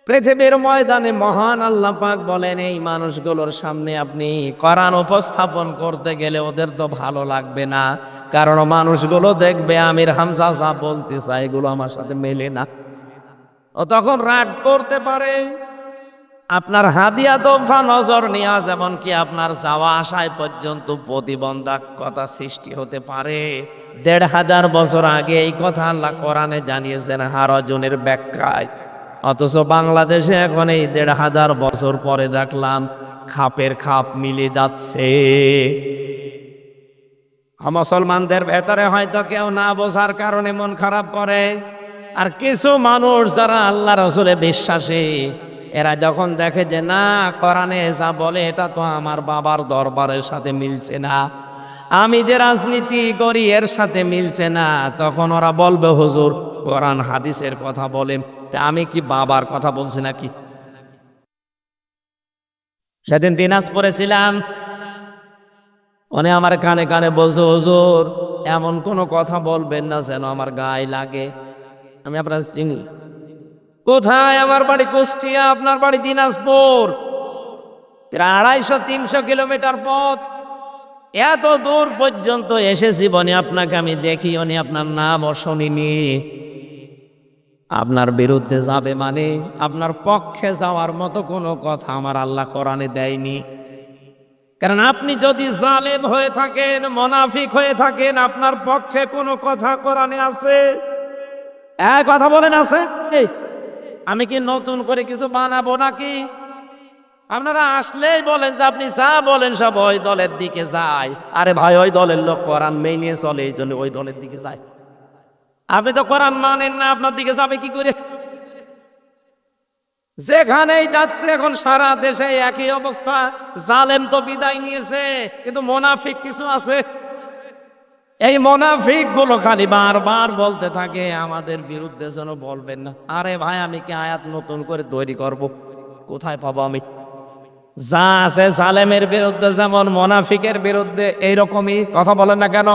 S1: পৃথিবীর ময়দানে মহান আল্লাহ পাক বলেন এই মানুষগুলোর সামনে আপনি কোরআন উপস্থাপন করতে গেলে ওদের তো ভালো লাগবে না, কারণ মানুষগুলো দেখবে আমির হামজা যা বলতে চায় এগুলো আমার সাথে মেলে না। ও তখন রাগ করতে পারে, আপনার হাদিয়া তোফা নজর নেওয়া, যেমন কি আপনার যাওয়া আসায় পর্যন্ত প্রতিবন্ধকতা সৃষ্টি হতে পারে। ১৫০০ বছর আগে এই কথা আল্লাহ কোরআনে জানিয়েছেন হারজনের ব্যাখ্যায়, অথচ বাংলাদেশে এখন এই ১৫০০ বছর পরে দেখলাম খাপের খাপ মিলে যাচ্ছে। মুসলমানদের ভেতরে হয়তো কেউ না বোঝার কারণে মন খারাপ করে, আর কিছু মানুষ যারা আল্লাহ রসুলে বিশ্বাসী, এরা যখন দেখে যে না কোরআনে যা বলে এটা তো আমার বাবার দরবারের সাথে মিলছে না, আমি যে রাজনীতি করি এর সাথে মিলছে না, তখন ওরা বলবে হুজুর কোরআন হাদিসের কথা বলেন, তা আমি কি বাবার কথা বলছি নাকি? সেদিন দিনাজপুরে ছিলাম, উনি আমার কানে কানে বলছে হুজুর এমন কোনো কথা বলবেন না যেন আমার গায়ে লাগে। আমি আপনার চিনি। কোথায়? আমার বাড়ি কুষ্টিয়া, আপনার বাড়ি দিনাজপুর। ২৫০-৩০০ কিলোমিটার পথ, এত দূর পর্যন্ত এসেছি বনে আপনাকে আমি দেখি, উনি আপনার নামও শুনিনি। আপনার বিরুদ্ধে যাবে মানে আপনার পক্ষে যাওয়ার মতো কোনো কথা আমার আল্লাহ কোরআনে দেয়নি। কারণ আপনি যদি জালেম হয়ে থাকেন, মুনাফিক হয়ে থাকেন, আপনার পক্ষে কোনো কথা কোরআনে আছে? এক কথা বলেন আছে? আমি কি নতুন করে কিছু বানাবো নাকি? আপনারা আসলেই বলেন যে আপনি যা বলেন সব ওই দলের দিকে যায়। আরে ভাই, ওই দলের লোক কোরআন মেনে চলে, এই জন্য ওই দলের দিকে যায়। আপনি তো কোরআন মানেন না, আপনার দিকে যাবে কি করে? যেখানেই যাচ্ছে এখন সারা দেশে একই অবস্থা। জালেম তো বিদায় নিয়েছে, কিন্তু মুনাফিক কিছু আছে। এই মুনাফিক গুলো খালি বারবার বলতে থাকে আমাদের বিরুদ্ধে যেন বলবেন না। আরে ভাই, আমি কি আয়াত নতুন করে তৈরি করব? কোথায় পাবো আমি? যা আছে জালেমের বিরুদ্ধে যেমন মুনাফিকের বিরুদ্ধে এইরকমই কথা বলেন না কেন?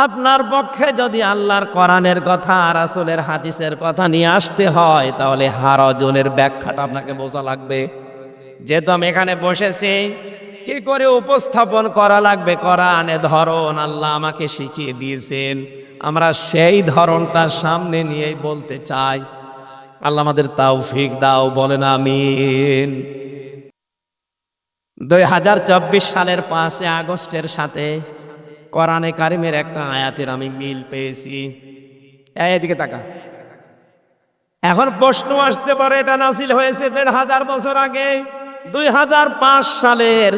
S1: আপনার পক্ষে যদি আল্লাহর কোরআনের কথা, রাসূলের হাদিসের কথা নিয়ে আসতে হয়, তাহলে হারজনের ব্যাখ্যাটা আপনাকে বোঝা লাগবে। যেহেতু আমি এখানে বসেছি, কি করে উপস্থাপন করা লাগবে কোরআনের ধরন আল্লাহ আমাকে শিখিয়ে দিয়েছেন, আমরা সেই ধরনটা সামনে নিয়েই বলতে চাই। আল্লাহ আমাদের তৌফিক দাও, বলেন আমিন। ২০২৪ সালের ৫ আগস্টের সাথে কোরআনে কারিমের একটা আয়াতের আমি মিল পেয়েছি। এদিকে তাকা। এখন প্রশ্ন আসতে পারে এটা নাজিল হয়েছে ১৫০০ বছর আগে, ২০০৫ সালের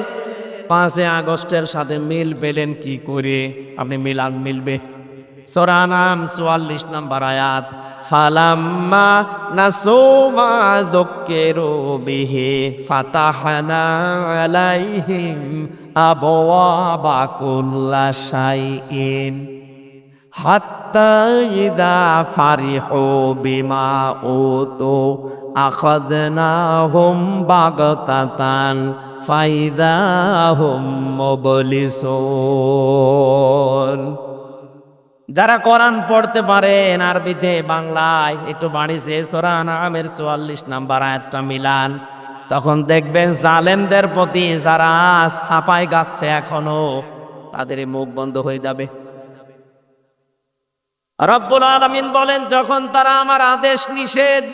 S1: ৫ আগস্টের সাথে মিল পেলেন কি করে? আপনি মিলবে সূরা আনআম ৪৪ নম্বর আয়াত, ফালাম্মা নাসু মা যুক্কিরু বিহি ফাতাহনা আলাইহিম আবওয়াবা কুল্লা শাইইন হাত্তা ইযা ফারিহু বিমা উতু আখাযনাহুম বাগতাতান ফাইযা হুম মুবলিসুন। যারা কোরআন পড়তে পারেন আরবিতে বাংলায় একটু বাড়িছে সূরা আনআমের ৪৪ নম্বর আয়াতটা মিলান, তখন দেখবেন জালেমদের প্রতি যারা ছাপায় গাচ্ছে এখনো, তাদের মুখ বন্ধ হয়ে যাবে। রব্বুল আলামিন বলেন যখন তারা আমার আদেশ নিষেধ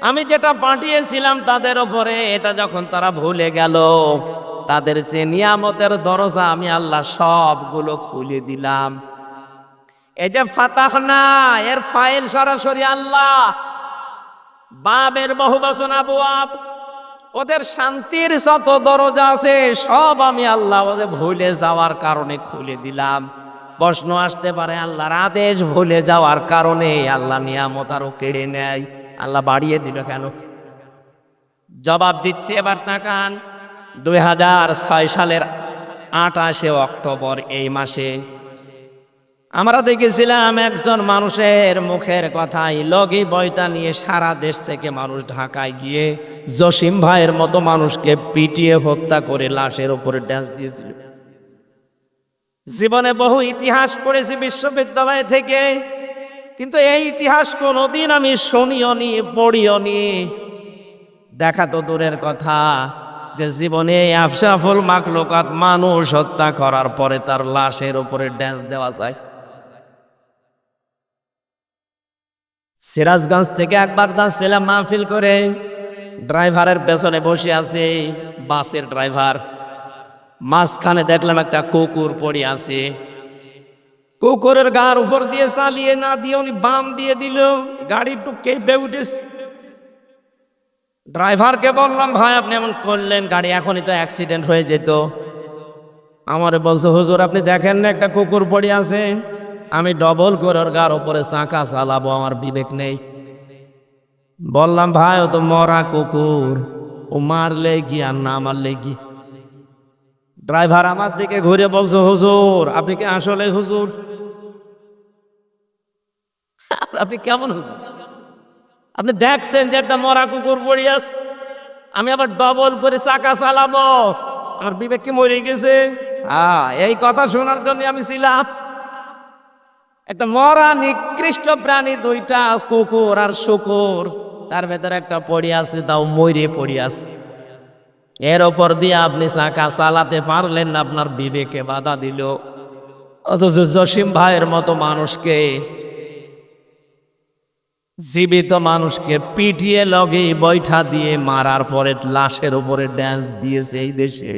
S1: আমি যেটা পাঠিয়েছিলাম তাদের উপরে, এটা যখন তারা ভুলে গেল, তাদের যে নিয়ামতের দরজা আমি আল্লাহ সবগুলো খুলে দিলাম। এই যে ফাতাহনা, এর ফাইল সরাসরি আল্লাহ, বাবের বহুবচন আবওয়াব, ওদের শান্তির যত দরজা আছে সব আমি আল্লাহ ওদের ভুলে যাওয়ার কারণে খুলে দিলাম। প্রশ্ন আসতে পারে আল্লাহর আদেশ ভুলে যাওয়ার কারণে আল্লাহ নিয়ামত আরো কেড়ে নেয়, আল্লাহ বাড়িয়ে দিবে কেন? জবাব দিচ্ছি, এবার তাকান। ২০০৬ সালের ২৮ অক্টোবর এই মাসে আমরা দেখেছিলাম একজন মানুষের মুখের কথাই লগি বইটা নিয়ে সারা দেশ থেকে মানুষ ঢাকায় গিয়ে জসিম ভাইয়ের মতো মানুষকে পিটিয়ে হত্যা করে লাশের উপরে ড্যান্স দিয়েছিল। জীবনে বহু ইতিহাস পড়েছি বিশ্ববিদ্যালয় থেকে, কিন্তু এই ইতিহাস কোনোদিন আমি শুনিও নি, পড়িও নি। দেখা তো দূরের কথা, যে জীবনে আফসাফুল মাখলুকাত মানুষ হত্যা করার পরে তার লাশের উপরে ড্যান্স দেওয়া যায়। সিরাজগঞ্জ থেকে একবার যাচ্ছিলাম মাহফিল করে, ড্রাইভারের পেছনে বসে আছে বাসের ড্রাইভার। মাঝখানে দেখলাম একটা কুকুর পড়ে আছে। কুকুরের গার উপর দিয়ে চালিয়ে না দিয়ে উনি বাম দিয়ে দিল, গাড়ি একটু কেঁপে উঠেছে। ড্রাইভারকে বললাম, ভাই আপনি এমন করলেন, গাড়ি এখনই তো অ্যাক্সিডেন্ট হয়ে যেত। আমারে বলছে, হুজুর আপনি দেখেন না একটা কুকুর পড়ে আছে, আমি ডবল করে ওর গার উপরে চাকা চালাবো, আমার বিবেক নেই। বললাম, ভাই ও তো মরা কুকুর, ও মারলে কি আর না মারলে কি। ড্রাইভার আমার দিকে ঘুরে বলছে, হুজুর আপনি কি আসলে হুজুর? আপনি কেমন হুজুর? আপনি দেখছেন যে একটা মরা কুকুর পড়ে আছে, আমি আবার ডবল করে চাকা চালাবো, আমার বিবেক কি মরে গেছে? এই কথা শোনার জন্য আমি ছিলাম। একটা মরা নিকৃষ্ট প্রাণী, দুইটা কুকুর আর শুকুর, তার ভেতরে একটা পড়ে আছে, তাও মরে পড়ে আছে। এর ওপর দিয়ে আপনি চাকা চালাতে পারলেন না, আপনার বিবেকে বাধা দিল। অথচ জসিম ভাইয়ের মতো মানুষকে, জীবিত মানুষকে পিটিয়ে লগে বৈঠা দিয়ে মারার পরে লাশের উপরে ড্যান্স দিয়েছে এই দেশে।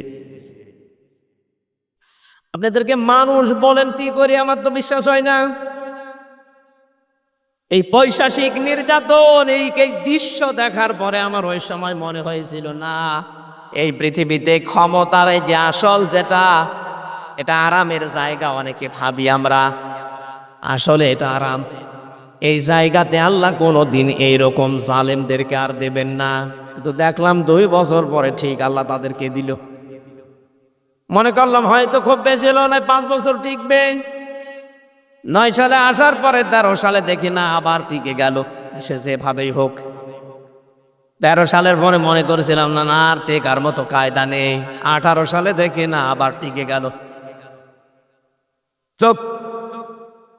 S1: আপনাদেরকে মানুষ বলেন কি করে, আমার তো বিশ্বাস হয় না। এই পৈশাচিক নির্যাতন, এই দৃশ্য দেখার পরে আমার ওই সময় মনে হয়েছিল, না এই পৃথিবীতে ক্ষমতার এই যে আসল যেটা, এটা আরামের জায়গা। অনেকে ভাবি আমরা, আসলে এটা আরাম। এই জায়গাতে আল্লাহ কোনোদিন এইরকম জালেমদেরকে আর দেবেন না। কিন্তু দেখলাম 2 বছর পরে ঠিক আল্লাহ তাদেরকে দিল। মনে করলাম হয়তো খুব বেশি হলো না, 5 বছর টিকবে। 9 সালে আসার পরে 13 সালে দেখি না আবার টিকে গেল। সে যেভাবেই হোক, 13 সালের পরে মনে করেছিলাম না না আর টেকার মতো কায়দা নেই। 18 সালে দেখি না আবার টিকে গেল।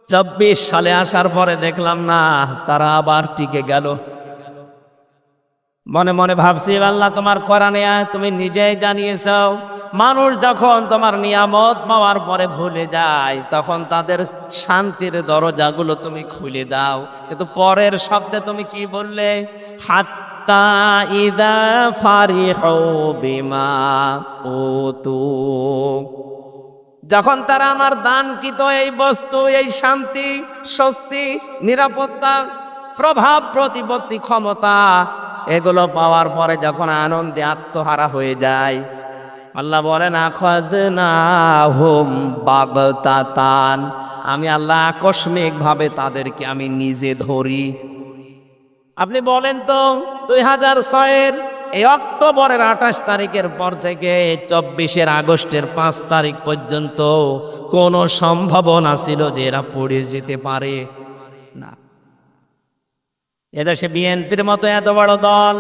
S1: 24 সালে আসার পরে দেখলাম না, তারা আবার টিকে গেল। মনে মনে ভাবছি, আল্লাহ তোমার কোরআনে তুমি নিজেই জানিয়েছ, মানুষ যখন তোমার নিয়ামত পাওয়ার পরে ভুলে যায়, তখন তাদের শান্তির দরজাগুলো তুমি খুলে দাও। কিন্তু পরের শব্দে তুমি কি বললে? হাত্তা ইদা ফারিহু বিমা উতু, যখন তারা আমার দানকৃত এই বস্তু, এই শান্তি, স্বস্তি, নিরাপত্তা, প্রভাব প্রতিপত্তি, ক্ষমতা, এগুলো পাওয়ার পরে যখন আনন্দে আত্মহারা হয়ে যায়, আল্লাহ বলেন আখাযনাহুম বাগতাতান, আমি আল্লাহ আকস্মিকভাবে তাদেরকে আমি নিজে ধরি। আপনি বলেন তো, 2006-এর এই অক্টোবরের 28 তারিখের পর থেকে 24 আগস্টের 5 তারিখ পর্যন্ত কোনো সম্ভাবনা ছিল যে এরা পড়ে যেতে পারে না? এদেশে বিএনপির মতো এত বড় দল,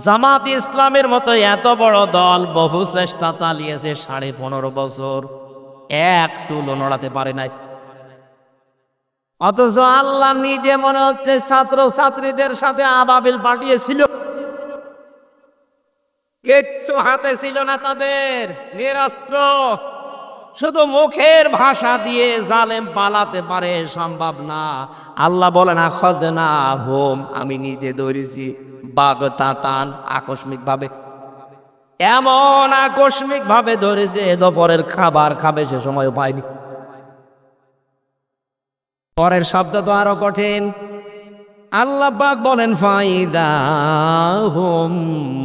S1: জামাত ইসলামের মতো এত বড় দল বহু চেষ্টা চালিয়েছে, 15.5 বছর এক চুলও নড়াতে পারে নাই। অথচ আল্লাহ নিজে মনে হচ্ছে ছাত্র ছাত্রীদের সাথে আবাবিল পাঠিয়েছিল, কিচ্ছু হাতে ছিল না তাদের, নিরস্ত্র। শুধু মুখের ভাষা দিয়ে জালেম পালাতে পারে, সম্ভব না। আল্লাহ বলেন আখাযনাহুম, আমি নিজে ধরেছি, বাগতাতান, আকস্মিক ভাবে। এমন আকস্মিক ভাবে ধরেছে, দুপুরের খাবার খাবে সে সময় পায়নি। পরের শব্দ তো আরো কঠিন। আল্লাহ পাক বলেন ফাইদাহুম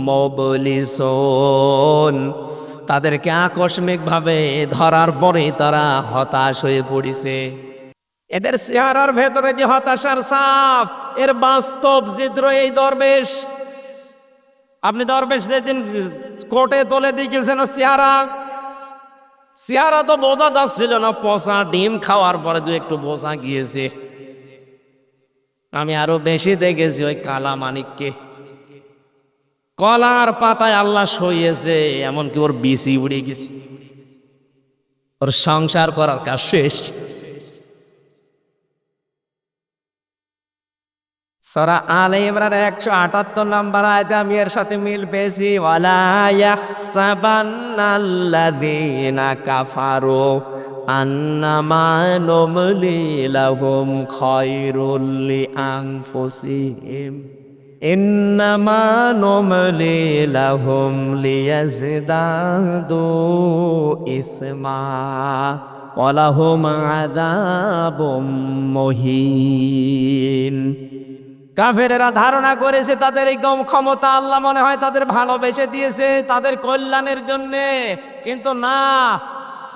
S1: মুবলিসুন, তাদেরকে আকস্মিক ভাবে ধরার পরে তারা হতাশ হয়ে পড়েছে। এদের চেহারার ভেতরে যে হতাশার ছাপ, এর বাস্তব চিত্র এই দরবেশ। আপনি দরবেশ যেদিন কোর্টে তুলে দিয়েছেন চেহারা, চেহারা তো বোঝা যাচ্ছিল না, পচা ডিম খাওয়ার পরে তো একটু বোঝা গিয়েছে। আমি আরো বেশি দেখেছি ওই কালা মানিককে, কলার পাতায় আল্লাহ সইয়েছে, এমনকি ওর বিসি উড়ে গেছে, ওর সংসার করার কাজ শেষ। সূরা আলে ইমরান 178 নম্বর আয়াতে আমি এর সাথে মিল পেয়েছি, ওয়ালা ইয়াহসাবান্নাল্লাযীনা কাফারু আন্নামা নুমলি লাহুম খায়রুল লিআনফুসিহিম ইন্নামা নুমলি লাহুম লিয়াজদাদু ইসমা ওয়ালাহুম আযাবুম মুহিন। কাফেরেরা ধারণা করেছে তাদের এই গম ক্ষমতা আল্লাহ মনে হয় তাদের ভালোবেসে দিয়েছে তাদের কল্যাণের জন্যে, কিন্তু না,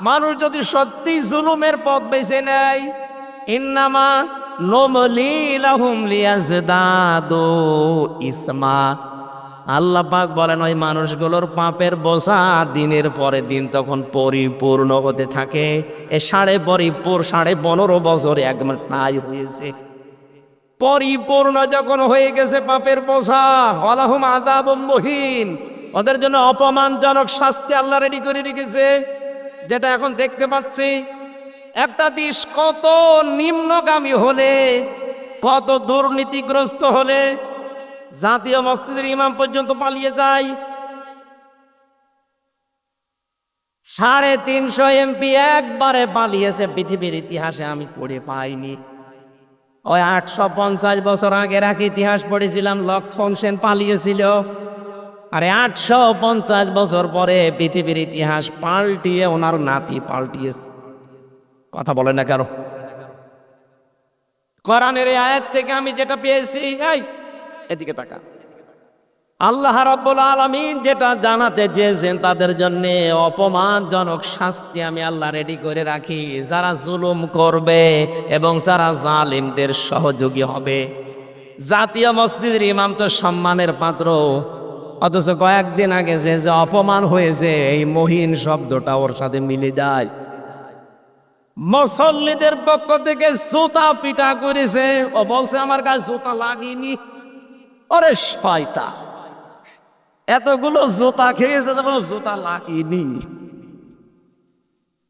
S1: মানুষ যদি সত্যি জুলুমের পথ বেছে নেয়, ইন্নামা নুমলি লাহুম লিয়াজদাদু ইসমা, আল্লাহ পাক বলেন ওই মানুষগুলোর পাপের বোঝা দিনের পরে দিন তখন পরিপূর্ণ হতে থাকে। এ 15.5 বছরে একবার তাই হয়েছে, পরিপূর্ণ যখন হয়ে গেছে পাপের বোঝা, ওয়ালাহুম আযাবুম মুহিন, ওদের জন্য অপমানজনক শাস্তি আল্লাহ রেডি করে রেখেছে। যেটা এখন দেখতে পাচ্ছি, একটা দেশ কত নিম্নগামী হলে, কত দুর্নীতিগ্রস্ত হলে জাতীয় মসজিদের ইমাম পর্যন্ত পালিয়ে যায়। 350 এমপি একবারে পালিয়েছে, পৃথিবীর ইতিহাসে আমি পড়ে পাইনি। ওই 850 বছর আগের এক ইতিহাস পড়েছিলাম, লক্ষণ সেন পালিয়েছিল। আরে 850 বছর পরে পৃথিবীর ইতিহাস পাল্টিয়ে ওনার নাতি পাল্টিয়েছে। কথা বলে না কারো। কোরআনের এই আয়াত থেকে আমি যেটা পেয়েছি, এই এদিকে তাকা, আল্লাহ রাব্বুল আলামিন যেটা জানাতে চেয়েছেন তাদের জন্য অপমানজনক শাস্তি আমি আল্লাহ রেডি করে রাখি, যারা জুলুম করবে এবং যারা জালিমদের সহযোগী হবে। জাতীয় মসজিদের ইমাম তো সম্মানের পাত্র, অথচ কয়েকদিন আগে যে অপমান হয়েছে এই মহিন শব্দটা ওর সাথে মিলে যায়। মুসল্লিদের পক্ষ থেকে জুতা পিটা করেছে, ও বলছে আমার গায়ে জুতা লাগেনি। ওরে শয়তা, এতগুলো জুতা খেয়েছে, জুতা লাগেনি,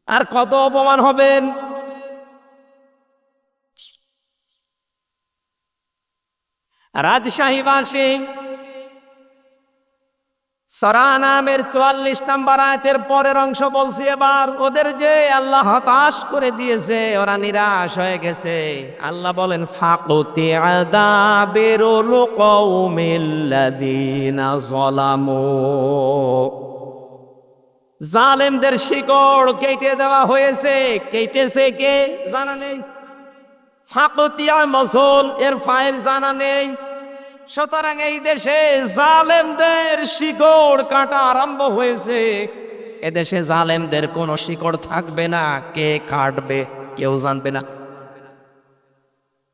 S1: আর কত অপমান হবেন। রাজশাহীবাসী সূরা আনামের 44 নম্বর আয়াতের পরের অংশ বলছি এবার, ওদের যে আল্লাহ হতাশ করে দিয়েছে, ওরা নিরাশ হয়ে গেছে। আল্লাহ বলেন ফাকুতি আদাবিরুল কওমিল্লাযীনা যালামু, জালেমদের শিকড় কেটে দেওয়া হয়েছে। কেটেছে কে জানা নেই, ফাকুতিয়া মসল এর ফাইল জানা নেই। সুতরাং এই দেশে জালেমদের শিকড় কাটা আরম্ভ হয়েছে। এদেশে জালেমদের কোনো শিকড় থাকবে না, কে কাটবে কেউ জানবে না।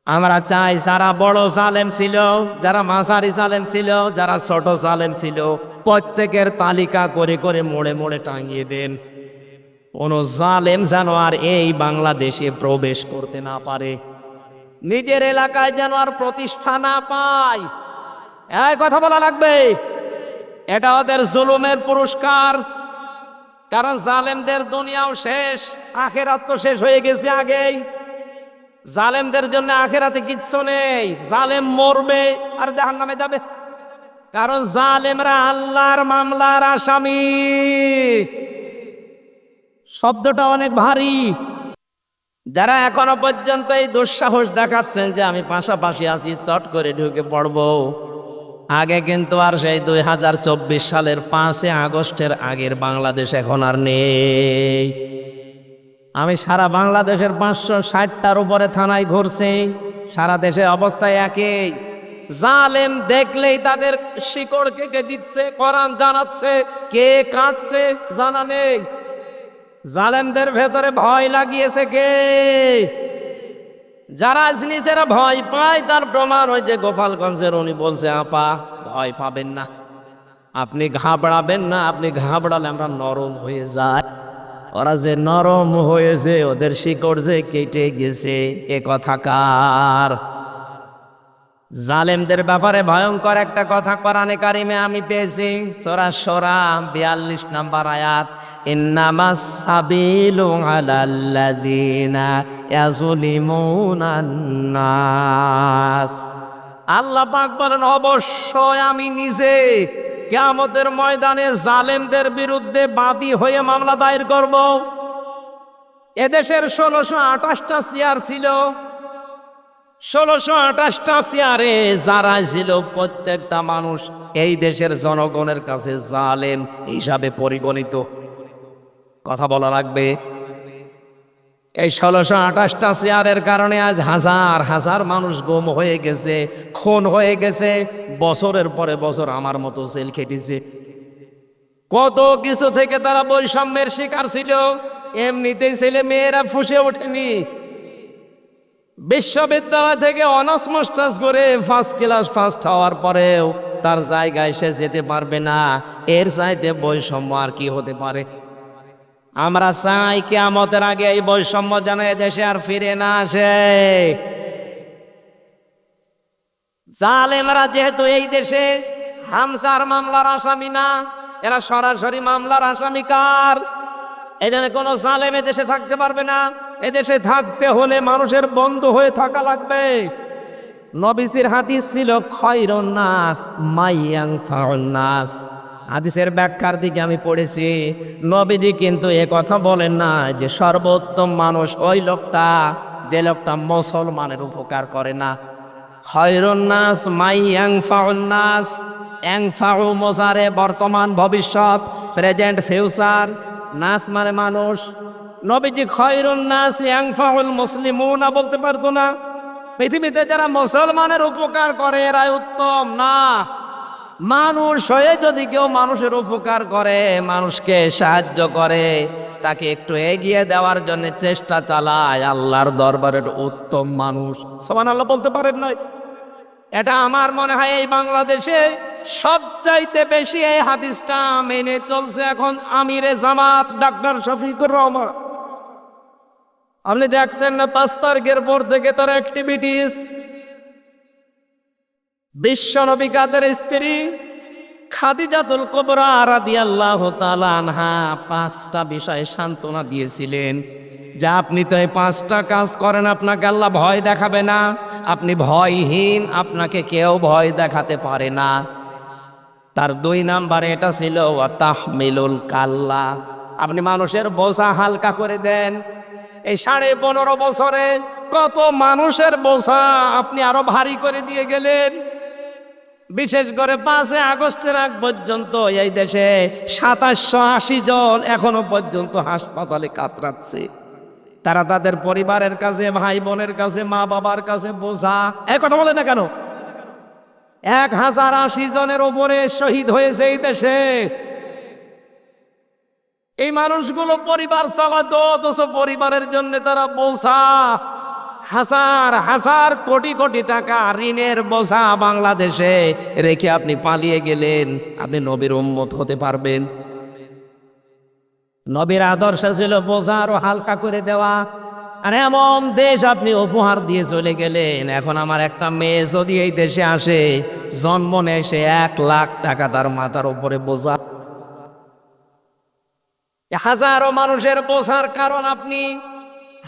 S1: আমরা চাই যারা বড় জালেম ছিল, যারা মাঝারি জালেম ছিল, যারা ছোট জালেম ছিল, প্রত্যেকের তালিকা করে করে মোড়ে মোড়ে টাঙিয়ে দেন। কোন জালেম যেন আর এই বাংলাদেশে প্রবেশ করতে না পারে, নিজের এলাকায় যেন আর প্রতিষ্ঠা না পায়। এই কথা বলা লাগবে, এটা ওদের জুলুমের পুরস্কার। কারণ জালেমদের দুনিয়াও শেষ, আখেরাত তো শেষ হয়ে গেছে আগেই। জালেমদের জন্য আখেরাতে কিচ্ছু নেই, জালেম মরবে আর জাহান্নামে যাবে। কারণ জালেমরা আল্লাহর মামলার আসামি। শব্দটা অনেক ভারী। যারা এখনো পর্যন্ত এই দুঃসাহস দেখাচ্ছেন যে আমি পাশাপাশি আছি, চট করে ঢুকে পড়বো, আগে কিন্তু আর সেই 2024 সালের 5 আগস্টের আগের বাংলাদেশ এখন আর নেই। আমি সারা বাংলাদেশের 560টার উপরে থানায় ঘুরছি, সারা দেশে অবস্থায় একই। জালেম দেখলেই তাদের শিকড় কেটে দিচ্ছে, কোরআন জানাচ্ছে, কে কাটছে জানা নেই। জালেমদের ভেতরে ভয় লাগিয়েছে কে? যারা নিজেরা ভয় পায় তার প্রমাণ ওই যে গোপালগঞ্জের উনি বলছে, আপা ভয় পাবেন না, আপনি ঘাবড়াবেন না, আপনি ঘাবড়ালে আমরা নরম হয়ে যাই। ওরা যে নরম হয়েছে, ওদের শিকড় যে কেটে গেছে, এ কথা কার? জালেমদের ব্যাপারে ভয়ঙ্কর একটা কথা কোরআনে কারিমে আমি পেয়েছি, সূরা শূরা 42 নম্বর আয়াত, ইন্নামাস সাবিলু আলাল্লাযিনা ইয়াজলিমুনান নাস। আল্লাহ পাক বলেন, অবশ্যই আমি নিজে কিয়ামতের ময়দানে জালেমদের বিরুদ্ধে বাদী হয়ে মামলা দায়ের করব। এদেশের 1628টা চেয়ার ছিল, 1628টা চেয়ারে যারা ছিল প্রত্যেকটা মানুষ এই দেশের জনগণের কাছে জালেম হিসাবে পরিগণিত। কথা বলা লাগবে। এই 1628টা চেয়ারের কারণে আজ হাজার হাজার মানুষ গুম হয়ে গেছে, খুন হয়ে গেছে, বছরের পরে বছর আমার মতো জেল খেটেছে। কত কিছু থেকে তারা বৈষম্যের শিকার ছিল। এমনিতেই ছেলে মেয়েরা ফুসে ওঠেনি। বিশ্ববিদ্যালয় থেকে অনার্স মাস্টার্স করে ফার্স্ট ক্লাস ফার্স্ট হওয়ার পরেও তার জায়গায় সে যেতে পারবে না। এর চাইতে বৈষম্য আর কি হতে পারে? আমরা চাই কিয়ামতের আগে এই বৈষম্য যেন দেশে আর ফিরে না আসে। জালেমরা যেহেতু এই দেশে হামসার মামলার আসামি না, এরা সরাসরি মামলার আসামি। কার? এই জন্য কোনো জালেম এদেশে থাকতে পারবে না। এদেশে থাকতে হলে মানুষের বন্ধু হয়ে থাকা লাগবে। নবীজির হাদিস ছিল, খয়রুন নাস মাইয়ানফাউন নাস। হাদিসের ব্যাখ্যার দিকে আমি পড়েছি, নবীজি কিন্তু এ কথা বলেন না যে সর্বোত্তম মানুষ ওই লোকটা যে লোকটা মুসলমানের উপকার করে না। খয়রুন নাস মাইয়ানফাউন নাস। ইয়ানফাউ মোজারে বর্তমান ভবিষ্যৎ, প্রেজেন্ট ফিউচার, নাস মানে মানুষ। নবীজি খয়রুন নাস ইয়ানফাউল মুসলিমুনা বলতে পারতো না? পৃথিবীতে যারা মুসলমানের উপকার করে এরাই উত্তম না। মানুষ হয়ে যদি কেউ মানুষের উপকার করে, মানুষকে সাহায্য করে, তাকে একটু এগিয়ে দেওয়ার জন্য চেষ্টা চালায়, আল্লাহর দরবারের উত্তম মানুষ। সুবহানাল্লাহ বলতে পারেন নাই? এটা আমার মনে হয় এই বাংলাদেশে সবচাইতে বেশি এই হাদিসটা মেনে চলছে এখন আমিরে জামাত ডাক্তার শফিকুর রহমান। আপনি দেখছেন না 5 তারিখের পর থেকে তার অ্যাক্টিভিটিস। বিশ্বনবী কাদের স্ত্রী খাদিজাতুল কুবরা রাদিয়াল্লাহু তাআলা আনহা 5টা বিষয়ে সান্ত্বনা দিয়েছিলেন, যে আপনি তো এই 5টা কাজ করেন, আপনাকে আল্লাহ ভয় দেখাবে না। আপনি ভয়হীন, আপনাকে কেউ ভয় দেখাতে পারে না। তার 2 নাম্বারে এটা ছিল, ওয়া তাহমিলুল কাল্লা। আপনি মানুষের বোঝা হালকা করে দেন। এই 15.5 বছরে কত মানুষের বোঝা আপনি আরো ভারী করে দিয়ে গেলেন। বিশেষ করে 5 আগস্টের আগ পর্যন্ত এই দেশে 2780 জন এখনো পর্যন্ত হাসপাতালে কাতরাচ্ছে। তারা তাদের পরিবারের কাছে, ভাই বোনের কাছে, মা বাবার কাছে বোঝা। এক কথা বলে না কেন? 1080 জনের উপরে শহীদ হয়েছে এই দেশে। এই মানুষগুলো পরিবার চালাতো, অথচ পরিবারের জন্য তারা বোঝা। হাজার হাজার কোটি কোটি টাকা ঋণের বোঝা বাংলাদেশে রেখে আপনি পালিয়ে গেলেন। আপনি নবীর উম্মত হতে পারবেন? নবীর আদর্শ ছিল বোঝা আরো হালকা করে দেওয়া। আর এমন দেশ আপনি উপহার দিয়ে চলে গেলেন। এখন আমার একটা মেয়ে যদি এই দেশে আসে, জন্ম নেয় সে 1 লাখ টাকা তার মাথার উপরে বোঝা। হাজারো মানুষের বোঝার কারণ আপনি।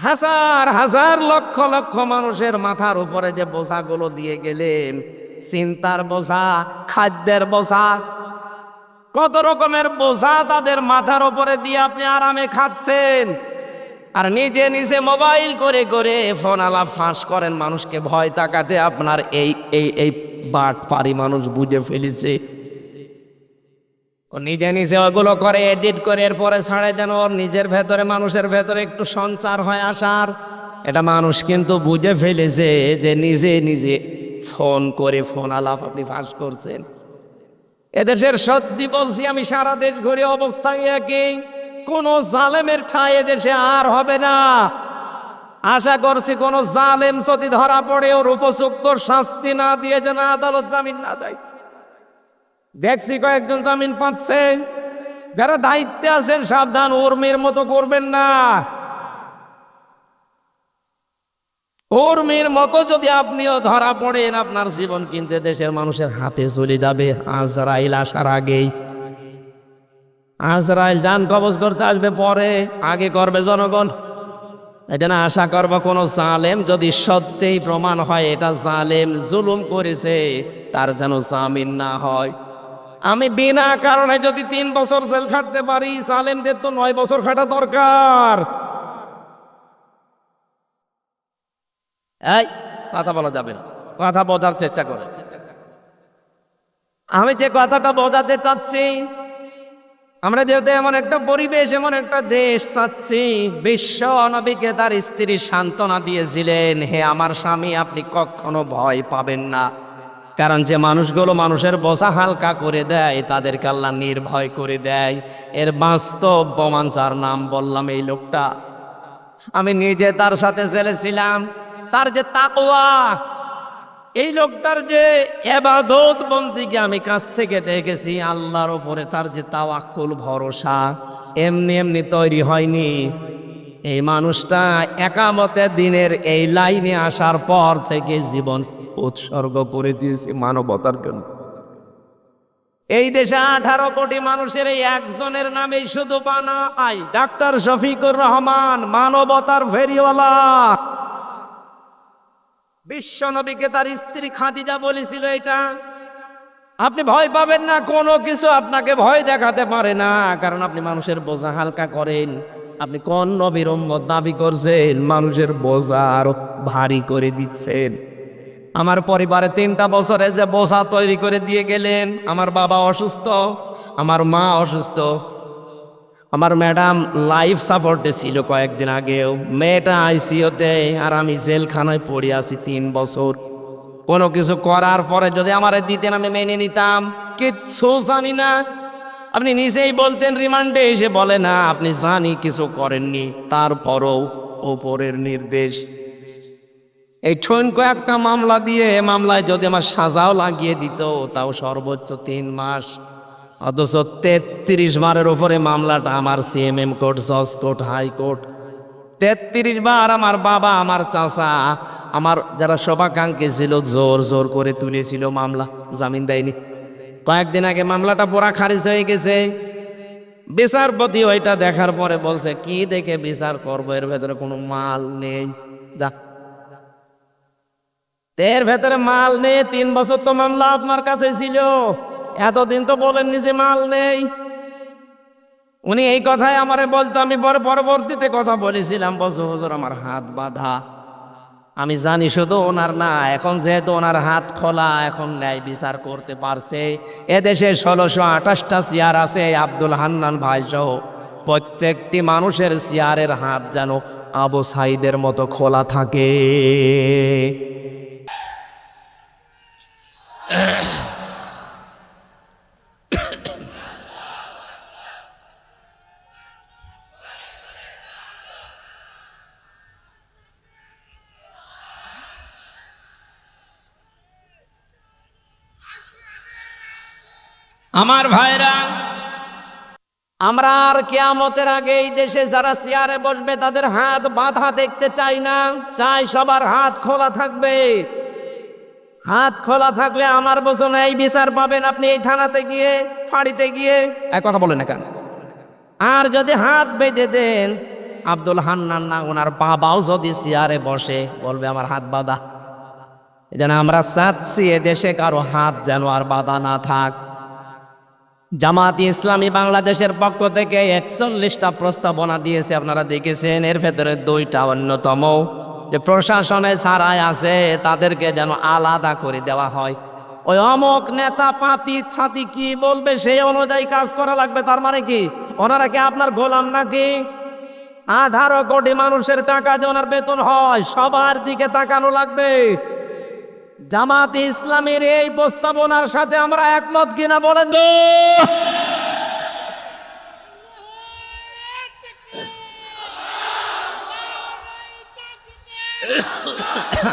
S1: হাজার হাজার লক্ষ লক্ষ মানুষের মাথার উপরে যে বোঝাগুলো দিয়ে গেলেন, চিন্তার বোঝা, খাদ্যের বোঝা, কত রকমের বোঝা তাদের মাথার উপরে দিয়ে আপনি আরামে খাচ্ছেন। আর নিজে নিজে মোবাইল করে করে ফোন আলাপ ফাঁস করেন মানুষকে ভয় তাকাতে। আপনার এই এই এই বাটপারি মানুষ বুঝে ফেলেছে। ও নিজে নিজে ওগুলো করে, এডিট করে এরপরে ছাড়ে যেন ওর নিজের ভেতরে, মানুষের ভেতরে একটু সঞ্চার হয় আসার। এটা মানুষ কিন্তু বুঝে ফেলেছে যে নিজে নিজে ফোন করে ফোন আলাপ আপনি ফাঁস করছেন। এদেশের সত্যি বলছি আমি, সারা দেশ ঘুরে অবস্থা একই। কোন জালেমের ঠাঁই এদেশে আর হবে না। আশা করছি কোন জালেম যদি ধরা পড়ে ওর উপযুক্ত শাস্তি না দিয়ে যেন আদালত জামিন না দেয়। দেখছি কয়েকজন জামিন পাচ্ছে, যারা দায়িত্বে আছেন সাবধান, উর্মির মতো করবেন না। উর্মির মতো যদি আপনিও ধরা পড়েন, আপনার জীবন কিন্তু দেশের মানুষের হাতে চলে যাবে আজরাইল আসার আগেই। আজরাইল জান কবজ করতে আসবে পরে, আগে করবে জনগণ। এটা না আশা করবো কোন জালেম যদি সত্যিই প্রমাণ হয় এটা জালেম জুলুম করেছে, তার যেন জামিন না হয়। আমি বিনা কারণে যদি 3 বছর জেল খাটতে পারি, জালেমদের তো 9 বছর খাটা দরকার। এই কথা বলা যাবে না, কথা বোঝার চেষ্টা করে। আমি যে কথাটা বোঝাতে চাচ্ছি, আমরা যেহেতু এমন একটা পরিবেশ, এমন একটা দেশ চাচ্ছি, বিশ্ব নবীকে তার স্ত্রী সান্ত্বনা দিয়েছিলেন, হে আমার স্বামী আপনি কখনো ভয় পাবেন না, কারণ যে মানুষগুলো মানুষের বোঝা হালকা করে দেয় তাদেরকে আল্লাহ নির্ভয় করে দেয়। এর বাস্তব প্রমাণ যার নাম বললাম, এই লোকটা। আমি নিজে তার সাথে চলেছিলাম। তার যে তাকওয়া, এই লোকটার যে ইবাদত বন্দেগী আমি কাছ থেকে দেখেছি, আল্লাহর উপরে তার যে তাওয়াক্কুল ভরসা, এমনি এমনি তৈরি হয়নি। এই মানুষটা একামতের দিনের এই লাইনে আসার পর থেকে জীবন উৎসর্গ করে দিয়েছে মানবতার জন্য। এই দেশে 18 কোটি মানুষের এই একজনের নামেই শুধু বানাই ডাক্তার শফিকুর রহমান, মানবতার ফেরিওয়ালা। বিশ্ব নবীকে তার স্ত্রী খাদিজা বলেছিল এটা। আপনি ভয় পাবেন না, কোনো কিছু আপনাকে ভয় দেখাতে পারে না, কারণ আপনি মানুষের বোঝা হালকা করেন। আপনি কোন নবীর উম্মত দাবি করছেন, মানুষের বোঝা আরো ভারী করে দিচ্ছেন। আমার পরিবারে 3টা বছরে যে বোঝা তৈরি করে দিয়ে গেলেন, আমার বাবা অসুস্থ, আমার মা অসুস্থ, আমার ম্যাডাম লাইফ সাপোর্টে ছিল কয়েকদিন আগেও, মেয়েটা আইসিইউতে, আর আমি জেলখানায় পড়ে আছি 3 বছর। কোনো কিছু করার পরে যদি আমার দিতেন আমি মেনে নিতাম, কিচ্ছু জানি না। আপনি নিজেই বলতেন রিমান্ডে এসে, বলে না আপনি জানি কিছু করেননি, তারপরও ওপরের নির্দেশ। এই ঠনকো একটা মামলা দিয়ে, মামলায় যদি আমার সাজাও লাগিয়ে দিত, তাও সর্বোচ্চ 3 মাস। অথচ 33 বারের উপরে মামলাটা আমার সিএমএম কোর্ট, জজ কোর্ট, হাইকোর্ট। 33 বার আমার বাবা, আমার চাচা, আমার যারা শুভাকাঙ্ক্ষী ছিল জোর জোর করে তুলেছিল মামলা, জামিন দেয়নি। কয়েকদিন আগে মামলাটা পুরা খারিজ হয়ে গেছে। বিচারপতি ওইটা দেখার পরে বলছে, কি দেখে বিচার করবো, এর ভেতরে কোনো মাল নেই। এর ভেতরে মাল নেই। 3 বছর তো মামলা আপনার কাছে ছিল, এতদিন তো বলেননি যে মাল নেই। উনি এই কথাই আমারে বলতো, আমি পরবর্তীতে কথা বলেছিলাম, বছর বছর আমার হাত বাঁধা। আমি জানি শুধু ওনার না, এখন যেহেতু ওনার হাত খোলা, এখন ন্যায় বিচার করতে পারছে। এদেশে 1628টা চেয়ার আছে, আব্দুল হান্নান ভাই সহ প্রত্যেকটি মানুষের চেয়ারের হাত যেন আবু সাইদের মতো খোলা থাকে। আমার ভাইরা, আমরা আর কিয়ামতের আগে এই দেশে যারা চেয়ারে বসবে তাদের হাত বাঁধা দেখতে চাই না, চাই সবার হাত খোলা থাকবে। হাত খোলা থাকলে আমার বোঝনে এই বিচার পাবেন আপনি এই থানাতে গিয়ে, ফাঁড়িতে গিয়ে। এক কথা বলেন না কেন? আর যদি হাত বেঁধে দেন, আব্দুল হান্নান না ওনার বাবাও যদি চেয়ারে বসে, বলবে আমার হাত বাঁধা। যেন আমরা চাচ্ছি এদেশে কারো হাত যেন আর বাঁধা না থাক। জামাত ইসলামী বাংলাদেশের পক্ষ থেকে 41টা প্রস্তাবনা দিয়েছে, আপনারা দেখেছেন। এর ভেতরে 2টা অন্যতম, যে প্রশাসনে ছাড়াই আছে তাদেরকে যেন আলাদা করে দেওয়া হয়। ওই অমক নেতা পাতি ছাতি কি বলবে সেই অনুযায়ী কাজ করা লাগবে। তার মানে কি ওনারা কি আপনার গোলাম নাকি? 18 কোটি মানুষের টাকা যে ওনার বেতন হয়, সবার দিকে তাকানো লাগবে। জামাত ইসলামের এই প্রস্তাবনার সাথে আমরা একমত কিনা বলেন তো?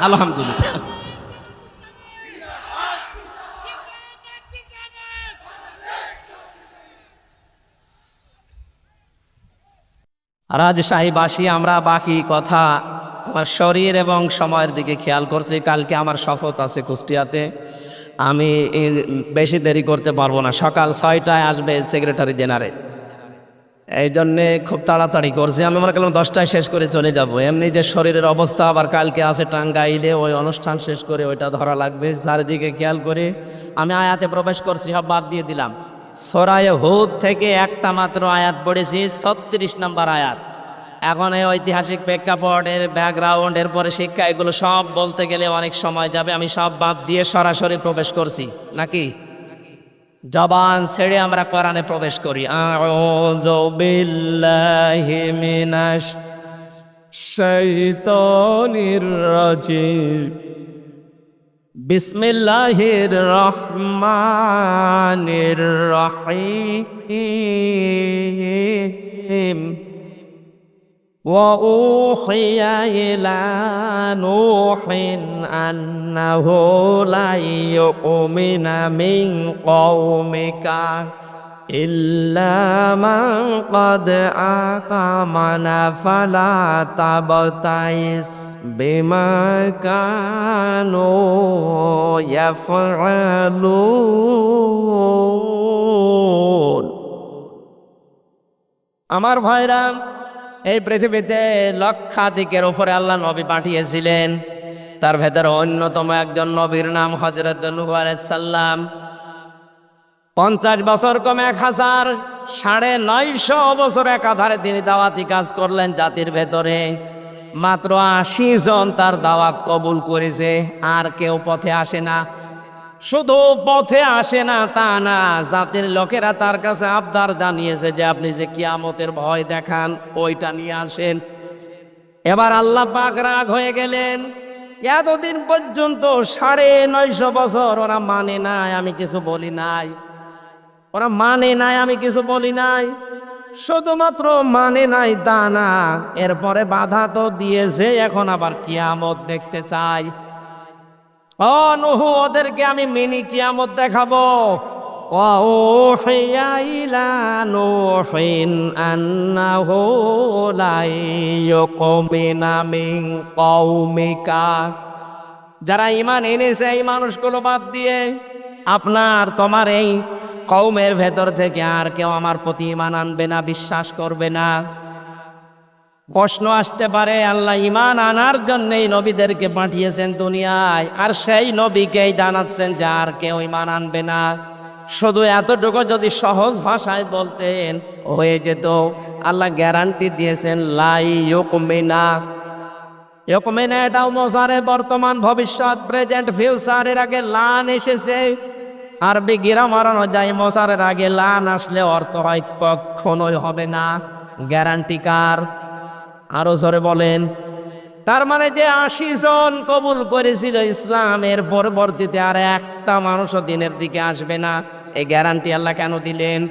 S1: আলহামদুলিল্লাহ। রাজশাহীবাসী আমরা বাকি কথা আমার শরীর এবং সময়ের দিকে খেয়াল করছি। কালকে আমার শপথ আছে কুষ্টিয়াতে, আমি বেশি দেরি করতে পারবো না। সকাল 6টায় আসবে সেক্রেটারি জেনারেল, এই জন্যে খুব তাড়াতাড়ি করছি। আমি মনে করলাম 10টায় শেষ করে চলে যাব। এমনি যে শরীরের অবস্থা, আবার কালকে আছে টাঙ্গাইলে, ওই অনুষ্ঠান শেষ করে ওইটা ধরা লাগবে। চারিদিকে খেয়াল করে আমি আয়াতে প্রবেশ করছি, সব বাদ দিয়ে দিলাম। সূরা হুদ থেকে একটা মাত্র আয়াত পড়েছি, 36 নম্বর আয়াত। এখন এই ঐতিহাসিক প্রেক্ষাপটের ব্যাকগ্রাউন্ড, এরপরে শিক্ষা, এগুলো সব বলতে গেলে অনেক সময় যাবে। আমি সব বাদ দিয়ে সরাসরি প্রবেশ করছি, নাকি জবান ছেড়ে আমরা কোরআনে প্রবেশ করি। আউযু বিল্লাহি মিনাশ শাইতানির রাজিম, বিসমিল্লাহির রহমানির রহিম। وأوحي إلى نوح أنه لن يؤمن من قومك إلا من قد آمن فلا تبتئس بما كانوا يفعلون। আমার ভাইরা, এই পৃথিবীতে লক্ষাধিকের উপরে আল্লাহ নবী পাঠিয়েছিলেন। তার ভেতরে অন্যতম একজন নবীর নাম হযরত নূহ আলাইহিস সালাম। 50 বছর কম 1000, 950 বছর একাধারে তিনি দাওয়াতি কাজ করলেন জাতির ভেতরে। মাত্র 80 জন তার দাওয়াত কবুল করেছে, আর কেউ পথে আসে না। শুধু পথে আসে না তা না, জাতির লোকেরা তার কাছে আবদার জানিয়েছে যে আপনি যে কিয়ামতের ভয় দেখান ওইটা নিয়ে আসেন। এবার আল্লাহ পাক রাগ হয়ে গেলেন। এতদিন পর্যন্ত 950 বছর ওরা মানে নাই, আমি কিছু বলি নাই। ওরা মানে নাই, আমি কিছু বলি নাই। শুধুমাত্র মানে নাই তা না, এরপরে বাধা তো দিয়েছে, এখন আবার কিয়ামত দেখতে চাই। ও নূহ, ওদেরকে আমি মিনি কিয়ামত দেখাবো। ওয়াউহিয়া ইলা নূহিন আন্নাহু লা ইউমিনা মিন কওমিকা। যারা ঈমান এনেছে এই মানুষগুলো বাদ দিয়ে আপনার তোমার এই কওমের ভেতর থেকে আর কেউ আমার প্রতি ঈমান আনবে না, বিশ্বাস করবে না। প্রশ্ন আসতে পারে, আল্লাহ ঈমান আনার জন্যই নবীদেরকে পাঠিয়েছেন দুনিয়ায়, আর সেই নবীকেই জানাচ্ছেন যে আর কেউ ঈমান আনবে না। শুধু এতটুকু যদি সহজ ভাষায় বলতেন হয়ে যেত। আল্লাহ গ্যারান্টি দিয়েছেন লা ইউমিনা। ইউমিনা এটাও মোজারে, বর্তমান, ভবিষ্যৎ, প্রেজেন্ট, ফিউচার। এর আগে লান এসেছে। আরবি গ্রামার অনুযায়ী মোজারের আগে লান আসলে অর্থ হয় কখনোই হবে না। গ্যারান্টি কার? আরো জোরে বলেন। তার মানে যে 80 জন কবুল করেছিল ইসলামের, পরবর্তীতে আর একটা মানুষও দিনের দিকে আসবে না, এই গ্যারান্টি আল্লাহ কেন দিলেন?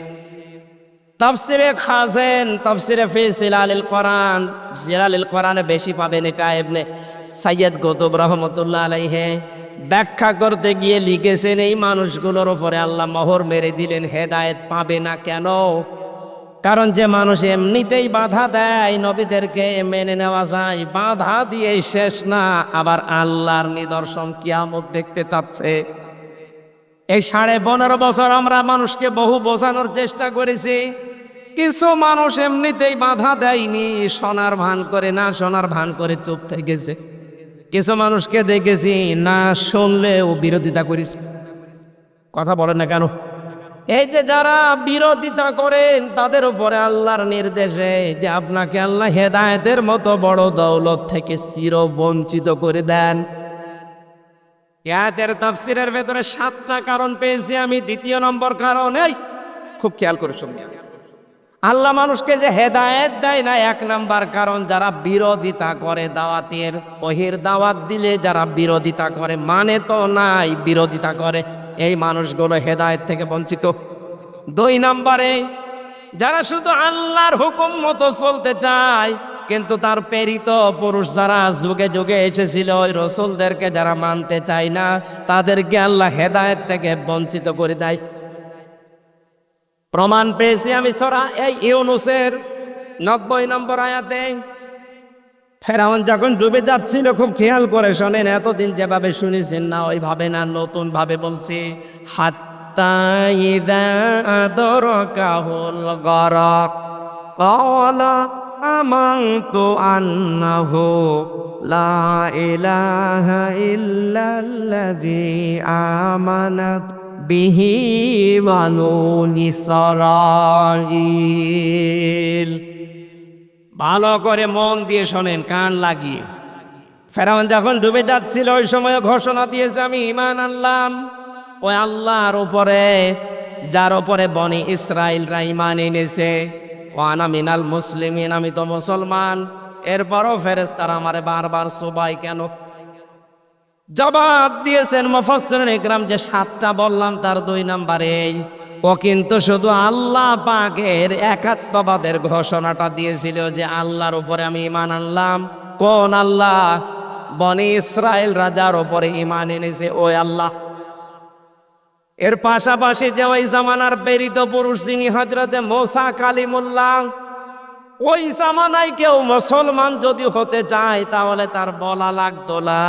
S1: তাফসিরে খাজেন, তাফসিরে ফি জিলালিল কোরআন, জিলালিল কোরআনে বেশি পাবেন এটা। ইবনে সাইয়্যিদ কুতুব রাহমাতুল্লাহ আলাইহি ব্যাখ্যা করতে গিয়ে লিখেছেন, এই মানুষগুলোর উপরে আল্লাহ মোহর মেরে দিলেন, হেদায়েত পাবে না। কেন? কারণ যে মানুষ এমনিতেই বাধা দেয় নবীদেরকে মেনে নেওয়া যায়, বাধা দিয়ে শেষ না, আবার আল্লাহর নিদর্শন কিয়ামত দেখতে চাচ্ছে। এই 15.5 বছর আমরা মানুষকে বহু বোঝানোর চেষ্টা করেছি। কিছু মানুষ এমনিতেই বাধা দেয়নি, শোনার ভান করে, না শোনার ভান করে চুপ থেকেছে। কিছু মানুষকে দেখেছি না শুনলেও বিরোধিতা করেছে। কথা বলেন না কেন? এই যে যারা বিরোধিতা করেন তাদের উপরে আল্লাহর নির্দেশে যে আপনাকে আল্লাহ হেদায়েতের মতো বড় দৌলত থেকে চির বঞ্চিত করে দেন। আয়াতের তাফসীরের ভেতরে 7টা কারণ পেয়েছি আমি। দ্বিতীয় নম্বর কারণ, এই খুব খেয়াল করে শুনুন, আল্লাহ মানুষকে যে হেদায়েত দেয় না, 1 নাম্বার কারণ যারা বিরোধিতা করে দাওয়াতের, ওহির দাওয়াত দিলে যারা বিরোধিতা করে, মানে তো নাই, বিরোধিতা করে, এই মানুষগুলো হেদায়েত থেকে বঞ্চিত। 2 নম্বরে যারা শুধু আল্লাহর হুকুম মতো চলতে চায়, কিন্তু তার প্রেরিত পুরুষ যারা যুগে যুগে এসেছিল ওই রসুলদেরকে যারা মানতে চায় না, তাদেরকে আল্লাহ হেদায়েত থেকে বঞ্চিত করে দেয়। প্রমাণ পেয়েছি আমি সূরা এই ইউনূসের 90 নম্বর আয়াতে ফেরাউন যখন ডুবে যাচ্ছিল, খুব খেয়াল করে শোনেন, এতদিন যেভাবে শুনেছেন না ওইভাবে না, নতুন ভাবে বলছি। হাত্তা ইযা আদরাকাহুল গরাক ক্বালা আমানতু আন্নাহু লা ইলাহা ইল্লাল্লাযী আমানাত বিহি বানু ইসরাঈল। ভালো করে মন দিয়ে শোনেন, কান লাগিয়ে। ফেরাউন যখন ডুবে যাচ্ছিল ওই সময় ঘোষণা দিয়েছে, আমি ঈমান আনলাম ওই আল্লাহর উপরে যার উপরে বনি ইসরাইলরা ঈমান এনেছে। ওয়ানা মিনাল মুসলিমিন, আমি তো মুসলমান। এরপরও ফেরেশতারা আমারে বারবার সবাই কেন? জবাব দিয়েছেন মুফাসসিরিন ইকরাম যে 7টা বললাম তার 2 নম্বরে ও কিন্তু শুধু আল্লাহ পাকের একাত্মবাদের ঘোষণাটা দিয়েছিল যে আল্লাহর উপরে আমি ঈমান আনলাম। কোন আল্লাহ? বনি ইসরাইল রাজার উপরে ঈমান এনেছে ওই আল্লাহ। এর পাশাপাশি যে ওই জামানার প্রেরিত পুরুষ যিনি হযরতে মুসা কালিমুল্লাহ, ওই জামানায় কেউ মুসলমান যদি হতে চায় তাহলে তার বলা লাগতো লা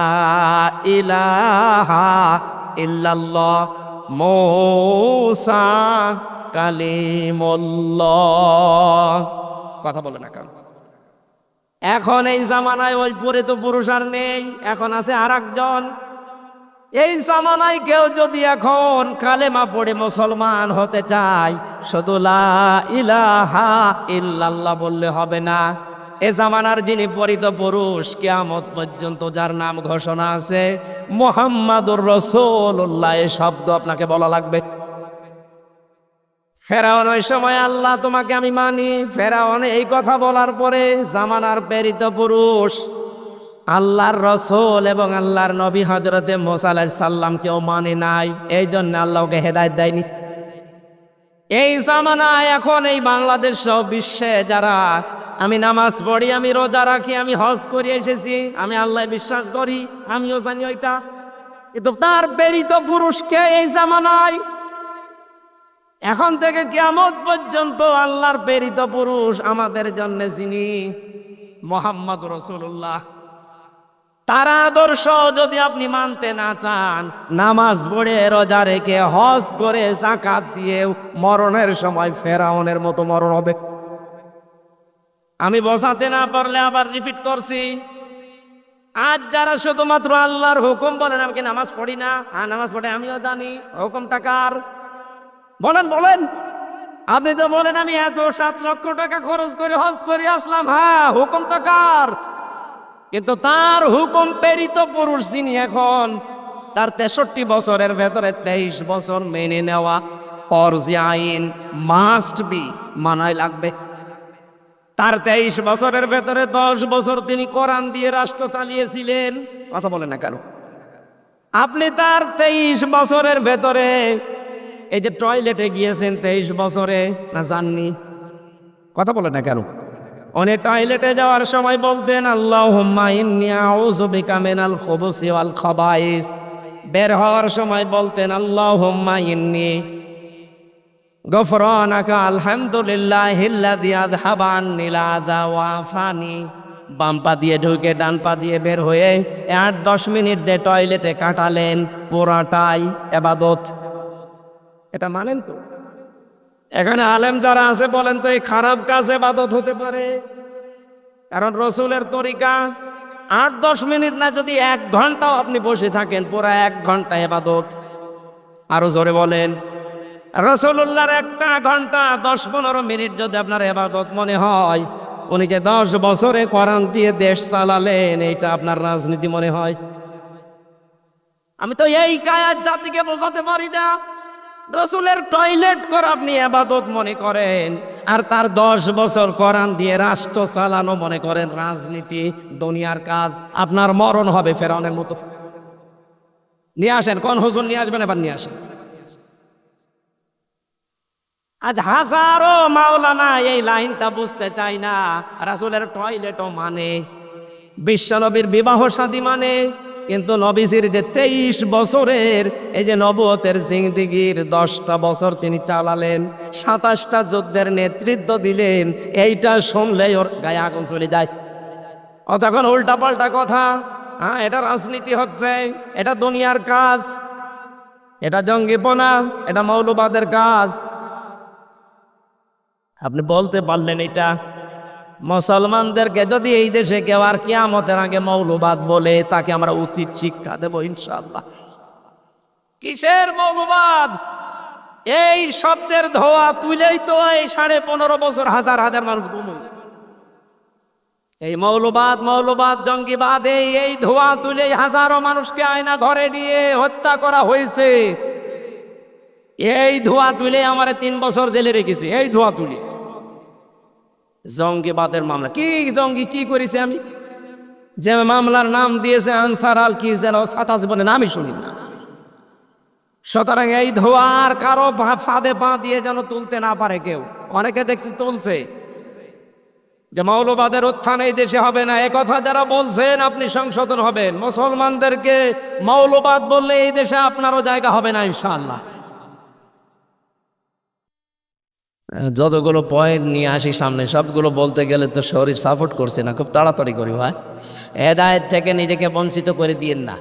S1: ইলাহা ইল্লাল্লাহ মুসা কালিমুল্লাহ। কথা বলে না কেন? এখন এই জামানায় ওই পরিত পুরুষ আর নেই, এখন আছে আরেকজন। এই জামানায় কেউ যদি এখন কালেমা পড়ে মুসলমান হতে চায়, শুধু লা ইলাহা ইল্লাল্লাহ বললে হবে না। এ জামানার যিনি পরিত পুরুষ, কিয়ামত পর্যন্ত যার নাম ঘোষণা আছে মুহাম্মাদুর রাসূলুল্লাহ, এই শব্দ আপনাকে বলা লাগবে। ফেরাউন ওই সময় আল্লাহ তোমাকে আমি মানি, ফেরাউন এই কথা বলার পরে জামানার প্রেরিত পুরুষ আল্লাহর রসুল এবং আল্লাহর নবী হযরতে মুসা আলাইহিস সালাম কেউ মানে নাই, এই জন্য আল্লাহকে হেদায়েত দেয়নি। এই জামানায় এখন এই বাংলাদেশ সহ বিশ্বে যারা আমি নামাজ পড়ি, আমি রোজা রাখি, আমি হজ করে এসেছি, আমি আল্লাহ বিশ্বাস করি, আমিও জানি ওইটা, কিন্তু তার প্রেরিত পুরুষকে এই জামানায় এখন থেকে কিয়ামত পর্যন্ত আল্লাহর প্রেরিত পুরুষ আমাদের জন্য যিনি মুহাম্মদ রাসূলুল্লাহ, তার আদর্শ যদি আপনি মানতে না চান, নামাজ পড়ে রোজা রেখে হজ করে যাকাত দিয়ে মরণের সময় ফেরাউনের মতো মরণ হবে। আমি বোঝাতে না পারলে আবার রিপিট করছি, আজ যারা শুধুমাত্র আল্লাহর হুকুম বলেন, আমি কি নামাজ পড়ি না? হ্যাঁ নামাজ পড়ে, আমিও জানি। হুকুমটা কার? বলেন বলেন। আপনি তো বলেন আমি এত 7 লক্ষ টাকা খরচ করে হজ করে আসলাম, হ্যাঁ হুকুমটা কার? কিন্তু তার হুকুম প্রেরিত পুরুষ যিনি এখন, তার 63 বছরের ভেতরে 23 বছর মেনে নেওয়া ফরজ আইন, মাস্ট বি, মানাই লাগবে। তার 23 বছরের ভেতরে 10 বছর তিনি কোরআন দিয়ে রাষ্ট্র চালিয়েছিলেন। কথা বলে না কেন? আপনি তার 23 বছরের ভেতরে এই যে টয়লেটে গিয়েছেন 23 বছরে, না জাননি? কথা বলে না কেন? উনি টয়লেটে যাওয়ার সময় বলতেন আল্লাহুম্মা ইন্নী আউযু বিকা মিনাল খুবুসি ওয়াল খাবাইস। বের হওয়ার সময় বলতেন আল্লাহুম্মা ইন্নী গফরানাকা আলহামদুলিল্লাহিল্লাযী আযহাবা আন্নিল আযা ওয়া আফানি। বাম পা দিয়ে ঢুকে ডান পা দিয়ে বের হয়ে 8-10 মিনিট যে টয়লেটে কাটালেন, পুরাটাই ইবাদত। এটা মানেন তো? এখানে আলেম যারা আছে বলেন তো এই খারাপ কাজ ইবাদত হতে পারে? কারণ রসুলের তরিকা 8-10 মিনিট না, যদি 1 ঘন্টাও আপনি বসে থাকেন, পুরা 1 ঘন্টা ইবাদত। আরো জোরে বলেন। রাসূলুল্লাহর 1 ঘন্টা 10-15 মিনিট যদি আপনার ইবাদত মনে হয়, উনি যে 10 বছরে কোরআন দিয়ে দেশ চালালেন, এইটা আপনার রাজনীতি মনে হয়? আমি তো এই কায়াত জাতিকে বোঝাতে পারি না। রসুলের টয়লেট করে আপনি ইবাদত মনে করেন, আর তার 10 বছর কোরআন দিয়ে রাষ্ট্র চালানো মনে করেন রাজনীতি, দুনিয়ার কাজ। আপনার মরণ হবে ফেরাউনের মতো। নিয়ে আসেন, কোন হুজুর নিয়ে আসবেন, এবার নিয়ে আসেন। আজ হাজারো মাওলানা এই লাইনটা বুঝতে চায় না। রাসূলের টয়লেটও মানে, বিশ্বনবীর বিবাহ শাদী মানে, কিন্তু নবীজির যে 23 বছরের এই যে নবুয়তের জিন্দেগির 10টা বছর তিনি চালালেন, 27টা যুদ্ধের নেতৃত্ব দিলেন, এইটা শুনলেই ওর গায়ে আগুন চলে যায়। ও তখন উল্টা পাল্টা কথা, হ্যাঁ এটা রাজনীতি হচ্ছে, এটা দুনিয়ার কাজ, এটা জঙ্গিপনা, এটা মৌলবাদের কাজ। আপনি বলতে পারলেন এটা? মুসলমানদেরকে যদি এই দেশে কেউ আর কিয়ামতের আগে মৌলবাদ বলে, তাকে আমরা উচিত শিক্ষা দেব ইনশাআল্লাহ। কিসের মৌলবাদ? এই শব্দের ধোয়া তুলেই তো এই 15.5 বছর হাজার হাজার মানুষ গুম হয়েছে। এই মৌলবাদ, মৌলবাদ, জঙ্গিবাদ, এই ধোয়া তুলেই হাজারো মানুষকে আয়না ঘরে নিয়ে হত্যা করা হয়েছে। এই ধোয়া তুলে আমার 3 বছর জেলে রেখেছে, এই ধোয়া তুলে। জঙ্গিবাদের মামলা, কি জঙ্গি কি করেছে আমি? যে মামলার নাম দিয়েছে আনসার আল কি যেন, ছাতা জীবনে নামই শুনি না। সুতরাং এই ধোয়ার কারো ফাঁদে পা দিয়ে যেন তুলতে না পারে কেউ। অনেকে দেখছি তুলছে যে মৌলবাদের উত্থান এই দেশে হবে না, একথা যারা বলছেন আপনি সংশোধন হবেন। মুসলমানদেরকে মৌলবাদ বললে এই দেশে আপনারও জায়গা হবে না ইনশাআল্লাহ। যতগুলো পয়েন্ট নিয়ে আসি সামনে, সবগুলো বলতে গেলে তো শরীর সাপোর্ট করছে না, খুব তাড়াতাড়ি করি ভাই। হেদায়েত থেকে নিজেকে বঞ্চিত করে দিয়েন না।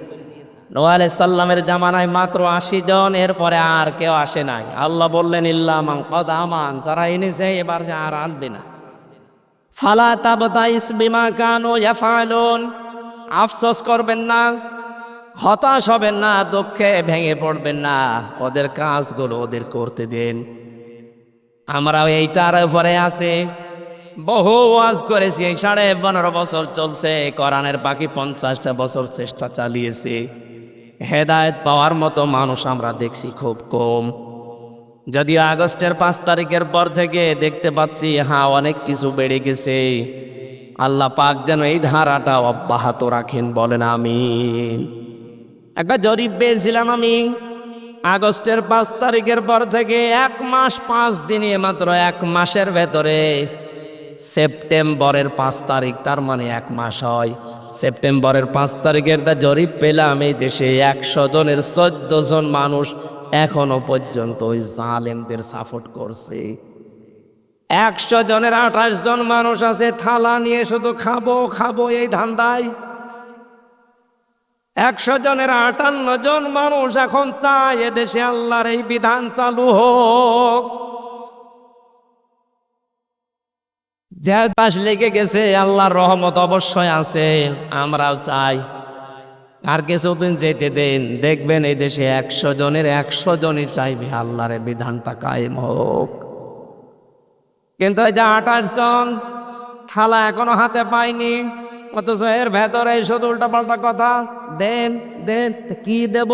S1: নূহ আলাইহিস সালামের জামানায় মাত্র 80 জন, এরপরে আর কেউ আসে নাই। আল্লাহ বললেন ইল্লা মান ক্বাদ আমান, যারা এনেছে এবার আর আনবে না। ফালা তাবতাইস বিমা কানু ইয়াফআলুন, আফসোস করবেন না, হতাশ হবেন না, দুঃখে ভেঙে পড়বেন না, ওদের কাজগুলো ওদের করতে দেন। আমরাও এইটার উপরে আছে, বহু ওয়াজ করেছি, 15.5 বছর চলছে, কোরআনের বাকি 50টা বছর চেষ্টা চালিয়েছি। হেদায়েত পাওয়ার মতো মানুষ আমরা দেখছি খুব কম। যদিও আগস্টের 5 তারিখের পর থেকে দেখতে পাচ্ছি হ্যাঁ অনেক কিছু বেড়ে গেছে। আল্লাহ পাক যেন এই ধারাটা অব্যাহত রাখেন, বলেন আমিন। একটা জরিপ পেয়েছিলাম আমি, আগস্টের 5 তারিখের পর থেকে 1 মাস 5 দিনে, মাত্র 1 মাসের ভেতরে সেপ্টেম্বরের 5 তারিখ, তার মানে 1 মাস হয়। সেপ্টেম্বরের 5 তারিখের জরিপ পেলাম এই দেশে 100 জনের 14 জন মানুষ এখনো পর্যন্ত ওই জালেমদের সাপোর্ট করছে। 100 জনের 28 জন মানুষ আছে থালা নিয়ে শুধু খাবো খাবো এই ধান্দায়। 100 জনের 58 জন মানুষ এখন চায় এদেশে আল্লাহর এই বিধান চালু হোক। যে পাশ লেগে গেছে, আল্লাহর রহমত অবশ্যই আছে, আমরাও চাই। আর কিছুদিন যেতে দেন, দেখবেন এই দেশে 100 জনের 100 জনই চাইবে আল্লাহর বিধানটা কায়েম হোক। কিন্তু এই যে 28 জন থালা এখনো হাতে পায়নি, অথচ এর ভেতরে শুধু উল্টা পাল্টা কথা, দেন দেন। কি দেব?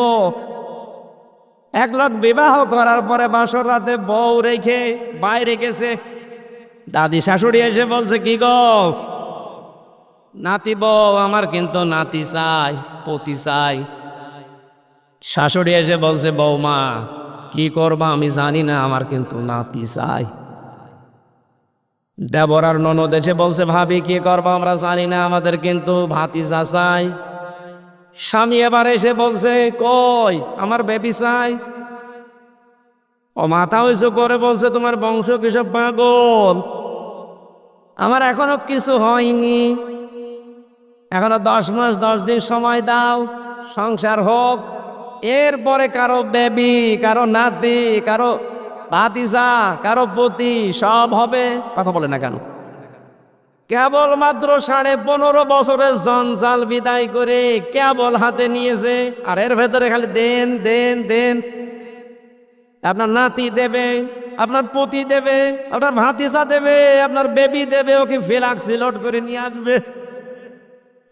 S1: 1 লাখ বিবাহ করার পরে বাসর রাতে বউ রেখে বাইরে গেছে, দাদি শাশুড়ি এসে বলছে কি গো নাতি বউ, আমার কিন্তু নাতি চাই, পতি চাই। শাশুড়ি এসে বলছে বৌমা কি করবা আমি জানি না, আমার কিন্তু নাতি চাই। দেবর আর ননদ এসে বলছে ভাবি কি করবা আমরা জানি না, আমাদের কিন্তু ভাতিজা চাই। স্বামী এবার এসে বলছে কই আমার বেবি চাই। ও মাথা উঁচু করে বলছে তোমার বংশ কিসব পাগল, আমার এখনো কিছু হয়নি, এখনো 10 মাস 10 দিন সময় দাও, সংসার হোক, এরপরে কারো বেবি, কারো নাতি, কারো ভাতিজা, কারো পতি সব হবে। কথা বলে না কেন? কেবল মাত্র 15.5 বছরের জঞ্জাল বিদায় করে কেবল হাতে নিয়েছে, আর এর ভেতরে খালি দেন দেন দেন। আপনার নাতি দেবে, আপনার পতি দেবে, আপনার ভাতিজা দেবে, আপনার বেবি দেবে, ওকে ফ্লাক্স লোড করে নিয়ে আসবে।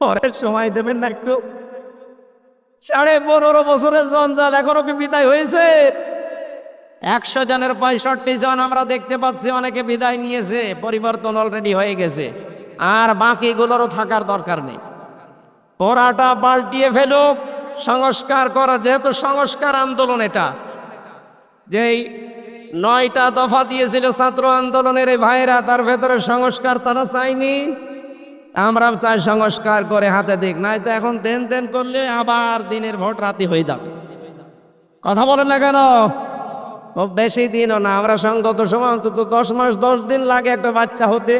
S1: পরের সময় দেবেন না একটু? 15.5 বছরের জঞ্জাল এখনো কি বিদায় হয়েছে? 100 জনের 65 জন আমরা দেখতে পাচ্ছি অনেকে বিদায় নিয়েছে, পরিবর্তন অলরেডি হয়ে গেছে, আর বাকিগুলোরও থাকার দরকার নেই। পড়াটা পাল্টিয়ে ফেলুক, সংস্কার করা, যেহেতু সংস্কার আন্দোলন, এটা যেই 9টা দফা দিয়েছিল ছাত্র আন্দোলনের এই ভাইরা, তার ভেতরে সংস্কার তারা চায়নি। আমরা চাই সংস্কার করে হাতে দিক, নাই তো এখন দেন দেন করলে আবার দিনের ভোট রাতি হয়ে যাবে। কথা বলেন না কেন? খুব বেশি দিনও না, আমরা সঙ্গত সময় অন্তত 10 মাস 10 দিন লাগে একটা বাচ্চা হতে,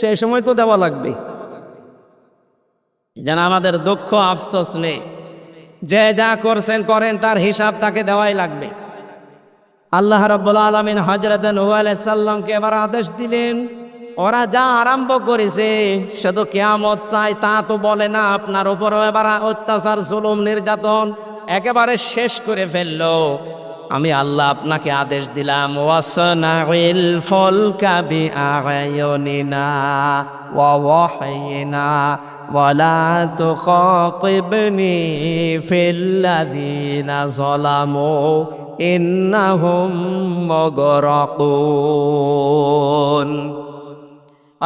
S1: সেই সময় তো দেওয়া লাগবে। যেন আমাদের দুঃখ আফসোস নেই, যে যা করছেন করেন, তার হিসাব তাকে দেওয়াই লাগবে। আল্লাহ রাব্বুল আলামিন হযরত নূহ আলাইহিস সালামকে এবার আদেশ দিলেন, ওরা যা আরম্ভ করেছে শুধু কিয়ামত চাই তা তো বলে না, আপনার উপরও এবার অত্যাচার জুলুম নির্যাতন একেবারে শেষ করে ফেললো। আমি আল্লাহ আপনাকে আদেশ দিলাম, ওয়াসনাইল ফুলকা বিআয়ুনিনা ওয়া ওয়াহয়িনা ওয়ালা তুখাতিবনি ফিল্লাযিনা যালামু ইন্নাহুম মুগরাকুন।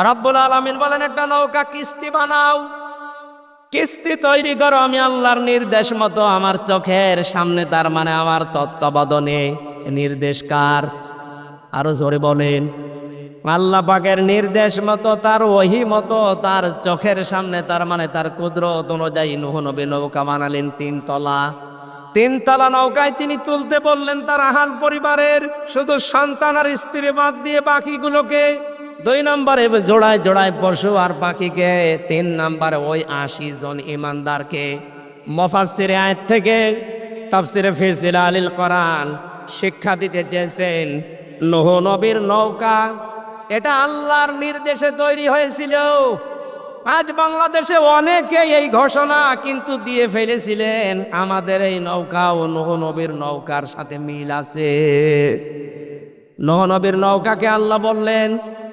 S1: রব্বুল আলামিন বলেন, একটা নৌকা কিস্তি বানাও, কিস্তি তৈরি করো আমি আল্লাহর নির্দেশ মতো, আমার চোখের সামনে, তার মানে আমার তত্ত্বাবধানে। নির্দেশ কার? আরো জোরে বলেন। আল্লাহ পাকের নির্দেশ মতো, তার ওহী মতো, তার চোখের সামনে, তার মানে তার কুদরত অনুযায়ী নূহ নবী নৌকা বানালেন 3 তলা। 3 তলা নৌকায় তিনি তুলতে বললেন তার আহাল পরিবারের শুধু সন্তান আর স্ত্রী বাদ দিয়ে বাকিগুলোকে। 2 নম্বরে জোড়ায় জোড়ায় পশু আর পাখিকে। 3 নম্বরে ওই 80 জন ইমানদারকে। মুফাসসিরে আয়াত থেকে তাফসিরে ফি জিলালিল কোরআন শিক্ষা দিতে চেয়েছেন, নূহ নবীর নৌকা এটা আল্লাহর নির্দেশে তৈরি হয়েছিল। আজ বাংলাদেশে অনেকে এই ঘোষণা কিন্তু দিয়ে ফেলেছিলেন, আমাদের এই নৌকা ও নূহ নবীর নৌকার সাথে মিল আছে। নূহ নবীর নৌকাকে আল্লাহ বললেন,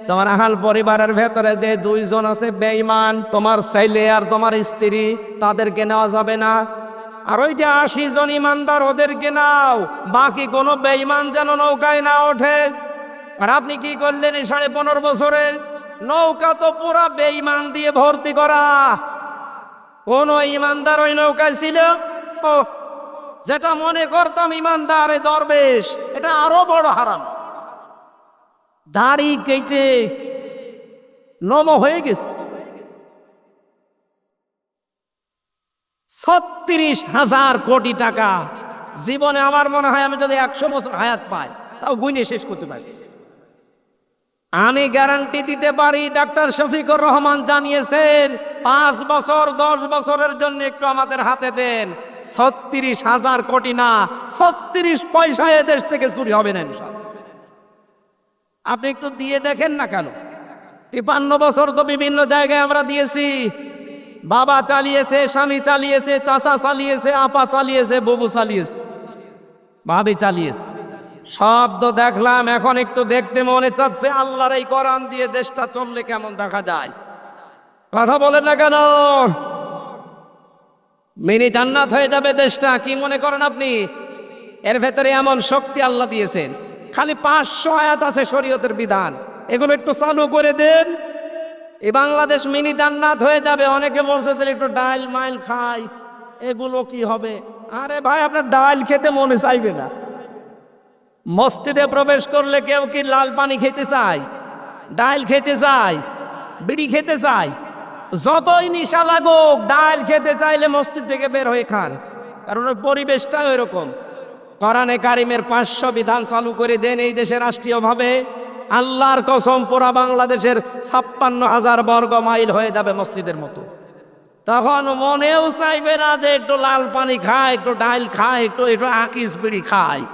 S1: তোমার আহাল পরিবারের ভেতরে যে 2 জন আছে বেঈমান, তোমার ছেলে আর তোমার স্ত্রী, তাদেরকে নেওয়া যাবে না। আর ওই যে 80 জন ইমানদার, ওদেরকে নাও, বাকি কোনো বেঈমান যেন নৌকায় না ওঠে। আর আপনি কি করলেন এই 15.5 বছরে? নৌকা তো পুরা বেঈমান দিয়ে ভর্তি করা। কোন ইমানদার ওই নৌকায় ছিল? ও, যেটা মনে করতাম ইমানদার এই দরবেশ, এটা আরো বড় হারাম। দাড়ি কেটে নম হয়ে গেছে। 36,000 কোটি টাকা। জীবনে আমার মনে হয় আমি যদি 100 বছর হায়াত পাই তাও গুণে শেষ করতে পারি। আমি গ্যারান্টি দিতে পারি, ডাক্তার শফিকুর রহমান জানিয়েছেন 5 বছর 10 বছরের জন্য একটু আমাদের হাতে দেন, 36,000 কোটি না, 36 পয়সা এদেশ থেকে চুরি হবে না ইনশাআল্লাহ। আপনি একটু দিয়ে দেখেন না কেন? 53 বছর তো বিভিন্ন জায়গায় আমরা দিয়েছি। বাবা চালিয়েছে, স্বামী চালিয়েছে, চাচা চালিয়েছে, আপা চালিয়েছে, বুবু চালিয়েছে, ভাবি চালিয়েছে, সব তো দেখলাম। এখন একটু দেখতে মনে চাচ্ছে আল্লাহর এই কোরআন দিয়ে দেশটা চললে কেমন দেখা যায়। কথা বলেন না কেন? মিনি জান্নাত হয়ে যাবে দেশটা। কি মনে করেন আপনি? এর ভেতরে এমন শক্তি আল্লাহ দিয়েছেন। খালি 500 আয়াত আছে শরীয়তের বিধান, এগুলো একটু চালু করে দেন, এই বাংলাদেশ মিনি জান্নাত হয়ে যাবে। অনেকে বলছে তাহলে একটু ডাল মাইল খাই, এগুলো কি হবে? আরে ভাই, আপনার ডাল খেতে মনে চাইবে না। মসজিদে প্রবেশ করলে কেউ কি লাল পানি খেতে চায়? ডাল খেতে চায়? বিড়ি খেতে চায়? যতই নিশা লাগুক, ডাল খেতে চাইলে মসজিদ থেকে বের হয়ে খান, কারণ ওই পরিবেশটা ওইরকম। কোরআনে কারিমের 500 বিধান চালু করে দেন এই দেশে রাষ্ট্রীয়ভাবে, আল্লাহর কসম পুরা বাংলাদেশের 56,000 বর্গ মাইল হয়ে যাবে মসজিদের মতো। তখন মনেও চাইবে না যে একটু লাল পানি খায়, একটু ডাল খায়, একটু আকিস বিড়ি খায়,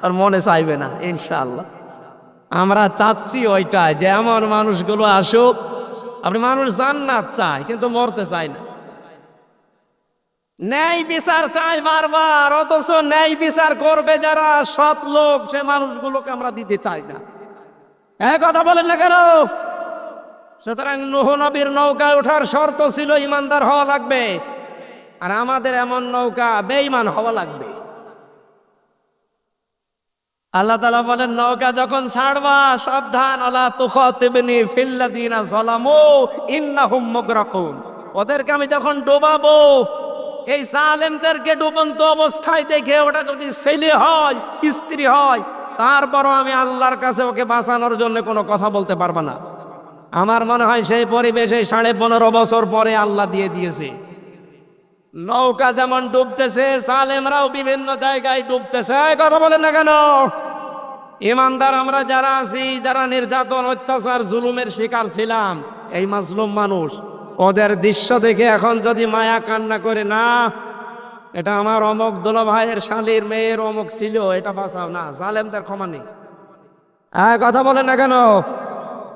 S1: আর মনে চাইবে না ইনশাআল্লাহ। আমরা চাচ্ছি ওইটাই, যে এমন মানুষগুলো আসুক। আপনি মানুষ জান্নাত চায় কিন্তু মরতে চায় না, ন্যায় বিচার চায় বারবার, অথচ ন্যায় বিচার করবে যারা সৎ লোক, সে মানুষগুলোকে আমরা দিতে চাই না। কথা বলেন না কেন? সুতরাং নূহ নবীর নৌকায় ওঠার শর্ত ছিল ইমানদার হওয়া লাগবে, আর আমাদের এমন নৌকা বেঈমান হওয়া লাগবে। আল্লাহ তাআলা বলেন, নৌকা যখন ছাড়বা সাবধান, আলা তুখাতিবনি ফিল্লাযিনা যালামু ইন্নাহুম মুগরাকুন। ওদেরকে আমি যখন ডোবাবো, এই জালেমদেরকে ডুবন্ত অবস্থায় দেখে, ওটা যদি ছেলে হয়, স্ত্রী হয়, তারপরও আমি আল্লাহর কাছে ওকে বাঁচানোর জন্য কোনো কথা বলতে পারবো না। আমার মনে হয় সেই পরিবেশে 15.5 বছর পরে আল্লাহ দিয়ে দিয়েছে। নৌকা যেমন ডুবতেছে, সালেমরাও বিভিন্ন জায়গায় ডুবতেছে। কথা বলেন না কেন? ইমানদার আমরা যারা আছি, যারা নির্যাতন, অত্যাচার, জুলুমের শিকার ছিলাম, এই মাজলুম মানুষ, ওদের দৃশ্য দেখে এখন যদি মায়া কান্না করে, না এটা আমার অমুক দুলা ভাইয়ের শালীর মেয়ের অমুক ছিল, এটা বাঁচাও না, জালেমদের ক্ষমা নেই। কথা বলেন না কেন?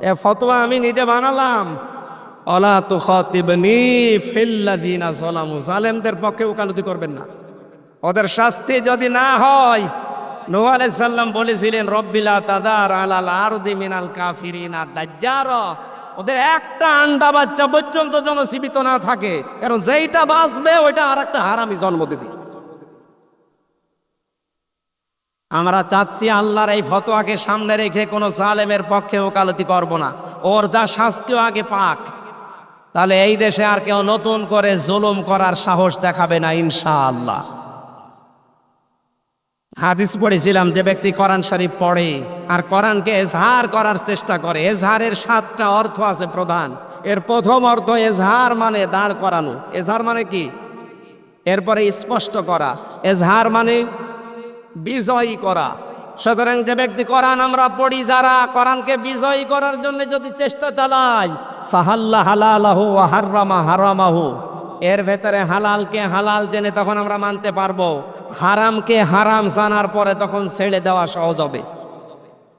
S1: এ ফতোয়া আমি নিজে বানালাম। অলা তুখাতিবনি ফিল্লাযিনা যালামু, জালেমদের পক্ষে ওকালতি করবেন না। ওদের শাস্তি যদি না হয়, নূহ আলাইহিস সালাম বলেছিলেন রব্বিলা তাদার আলাল আরদি মিনাল কাফিরিনা দাজ্জারা, ওদের একটা আন্ডা বাচ্চা পর্যন্ত যেন জীবিত না থাকে, কারণ যেইটা বাঁচবে ওইটা আরেকটা হারামি জন্ম দেবে। আমরা চাচ্ছি আল্লাহর এই ফতোয়াকে সামনে রেখে কোনো জালেমের পক্ষে ওকালতি করব না, ওর যা শাস্তিও আগে পাক, তাহলে এই দেশে আর কেউ নতুন করে জুলুম করার সাহস দেখাবে না ইনশাআল্লাহ। হাদিস পড়েছিলাম, যে ব্যক্তি কোরআন শরীফ পড়ে আর কোরআনকে এজহার করার চেষ্টা করে, এজহারের 7টা অর্থ আছে প্রধান। এর প্রথম অর্থ এজহার মানে দাঁড় করানো, এজহার মানে কি? এরপরে স্পষ্ট করা, এজহার মানে বিজয়ী করা। সুতরাং যে ব্যক্তি কোরআন আমরা পড়ি, যারা কোরআনকে বিজয়ী করার জন্য যদি চেষ্টা চালায়, ফাহাল্লা হালালাহু ওয়া হাররামা হারামাহু, এর ভেতরে হালালকে হালাল জেনে তখন আমরা মানতে পারবো, হারামকে হারাম জানার পরে তখন ছেড়ে দেওয়া সহজ হবে।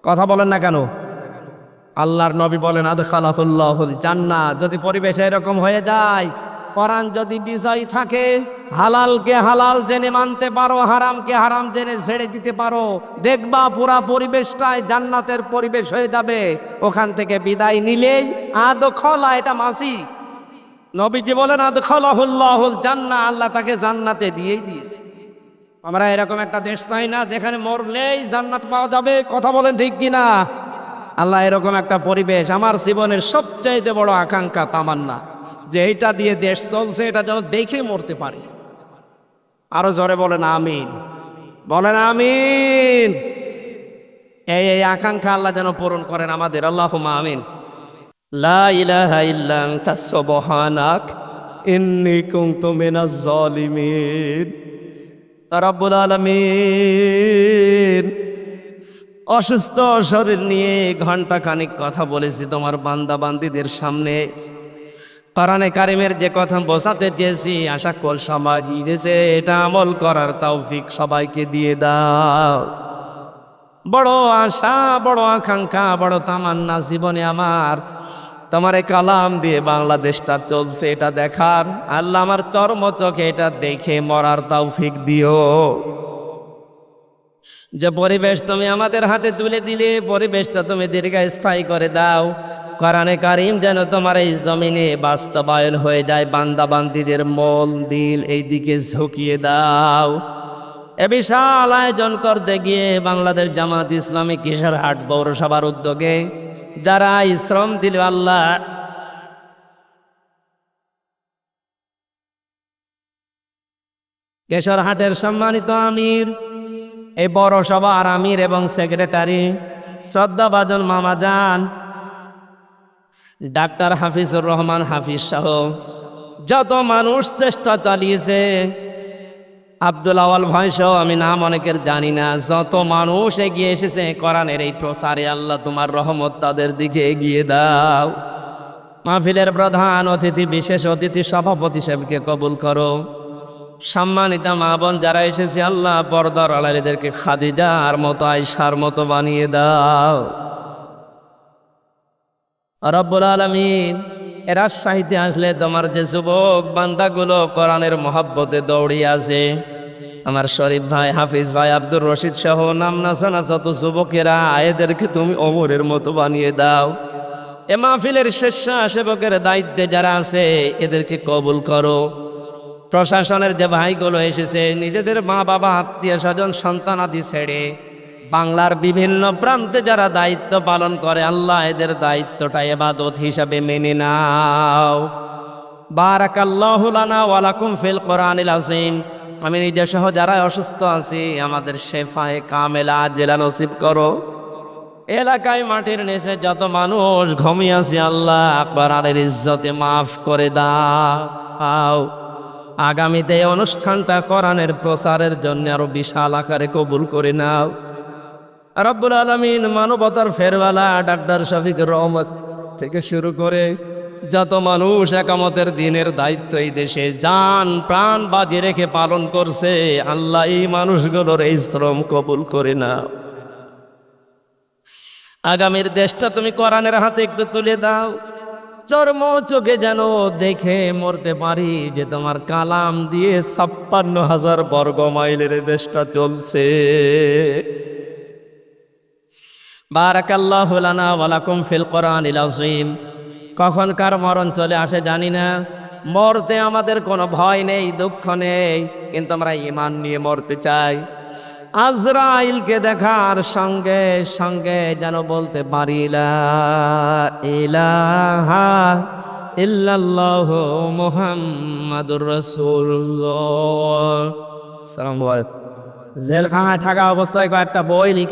S1: কথা বলেন না কেন? আল্লাহর নবী বলেন আদখালাহুল্লাহুল জান্নাহ। যদি পরিবেশ এরকম হয়ে যায়, কোরআন যদি বিজয়ী থাকে, হালালকে হালাল জেনে মানতে পারো, হারামকে হারাম জেনে ছেড়ে দিতে পারো, দেখবা পুরা পরিবেশটাই জান্নাতের পরিবেশ হয়ে যাবে। ওখান থেকে বিদায় নিলেই আদখলা, এটা মাসি, নবীজি বলেন আদখালাহুল্লাহুল জান্নাহ, আল্লাহ তাকে জান্নাতে দিয়েই দিয়েছে। আমরা এরকম একটা দেশ চাই না যেখানে মরলেই জান্নাত পাওয়া যাবে। কথা বলেন ঠিক কিনা? আল্লাহ এরকম একটা পরিবেশ, আমার জীবনের সবচাইতে বড় আকাঙ্ক্ষা, তামান্না, যে এইটা দিয়ে দেশ চলছে এটা যেন দেখে মরতে পারি। আরো জোরে বলেন আমিন, বলেন আমিন। এই আকাঙ্ক্ষা আল্লাহ যেন পূরণ করেন আমাদের, আল্লাহুম্মা আমিন। লা ইলাহা ইল্লা আনতা সুবহানাক ইন্নী কুনতু মিনাজ জালিমিন। রব্বুল আলামিন, অসুস্থ শরীর নিয়ে ঘন্টা খানিক কথা বলেছি তোমার বান্দা বান্দীদের সামনে। কোরআনে কারিমের যে কথা বোঝাতে চেয়েছি, আশা কল সবাই দিয়েছে, এটা আমল করার তৌফিক সবাইকে দিয়ে দাও। বড় আশা, বড় আকাঙ্ক্ষা, বড় তামান্না জীবনে আমার, তোমার এই কালাম দিয়ে বাংলাদেশটা চলছে এটা দেখার। আল্লাহ আমার চর্ম চোখে এটা দেখে মরার তৌফিক দিও। যে পরিবেশ তুমি আমাদের হাতে তুলে দিলে, পরিবেশটা তুমি দীর্ঘস্থায়ী করে দাও। কোরআনে কারিম যেন তোমার এই জমিনে বাস্তবায়ন হয়ে যায়, বান্দা বান্দীদের মন দিল এই দিকে ঝুঁকিয়ে দাও। এ বিশাল আয়োজন করতে গিয়ে বাংলাদেশ জামাত ইসলামী কিশোরহাট পৌরসভার উদ্যোগে যারা শ্রম দিল, আল্লাহ কিশোরহাটের সম্মানিত আমির, এই বড় সভার আমির এবং সেক্রেটারি শ্রদ্ধাভাজন মামাজান ডাক্তার হাফিজুর রহমান হাফিজ সহ যত মানুষ চেষ্টা চালিয়েছে, আব্দুল আওয়াল ভাই সহ আমি নাম অনেকের জানি না, যত মানুষ এগিয়ে এসেছে কোরআনের এই প্রসারে, আল্লাহ তোমার রহমত তাদের দিকে এগিয়ে দাও। মাহফিলের প্রধান অতিথি, বিশেষ অতিথি সভাপতি সাহেবকে কবুল করো। সম্মানিত মা বোন যারা এসেছে, আল্লাহ পর্দার আড়ালেদেরকে খাদিজার মতো, আয়েশার মতো বানিয়ে দাও। রব্বুল আলামিন, এ রাজশাহীতে আসলে তোমার যে যুবক বান্দাগুলো কোরআনের মহাব্বতে দৌড়িয়ে আছে, আমার শরীফ ভাই, হাফিজ ভাই, আব্দুর রশিদ সহ নাম না জানা যত যুবকেরা, এদেরকে তুমি ওমরের মতো বানিয়ে দাও। এ মাহফিলের স্বেচ্ছাসেবকের দায়িত্বে যারা আছে এদেরকে কবুল করো। প্রশাসনের যে ভাইগুলো এসেছে, নিজেদের মা বাবা, আত্মীয় স্বজন, সন্তানাদি ছেড়ে বাংলার বিভিন্ন প্রান্তে যারা দায়িত্ব পালন করে, আল্লাহ এদের দায়িত্বটা ইবাদত হিসাবে মেনে নাও। বারাকাল্লাহু লানা ওয়া লাকুম ফিল কোরআনিল আযীম। আমি নিজে সহ যারা অসুস্থ আছি, আমাদের শেফায়ে কামেলা আজেলা নসিব করো। এলাকায় মাটির নিচে যত মানুষ ঘুমিয়ে আছে আল্লাহ আকবার আদের ইজ্জতে মাফ করে দাও। আগামীতে এই অনুষ্ঠানটা কোরআনের প্রচারের জন্য আরো বিশাল আকারে কবুল করে নাও। রব্বুল আলামিন মানবতার ফেরওয়ালা ডাক্তার শফিকুর রহমত থেকে শুরু করে যত মানুষ একামতের দিনের দায়িত্ব এই দেশে জান প্রাণ বাজি রেখে পালন করছে আল্লাহ এই মানুষগুলোর এই শ্রম কবুল করে নাও। আগামীর দেশটা তুমি কোরআনের হাতে একটু তুলে দাও, চর্ম চোখে যেন দেখে মরতে পারি যে তোমার কালাম দিয়ে 56,000 বর্গ মাইলের দেশটা চলছে। বারাকাল্লাহু লানা ওয়া লাকুম ফিল কোরআনিল আযীম। কখন কার মরণ চলে আসে জানি না, মরতে আমাদের কোনো ভয় নেই, দুঃখ নেই, কিন্তু আমরা ঈমান নিয়ে মরতে চাই। আজরাইলকে দেখার সঙ্গে সঙ্গে যেন বলতে পারি লা ইলাহা ইল্লাল্লাহু মুহাম্মাদুর রাসূলুল্লাহ। সালামু আলাইকুম। জেলখানায় থাকা অবস্থায় কয়েকটা বই লিখে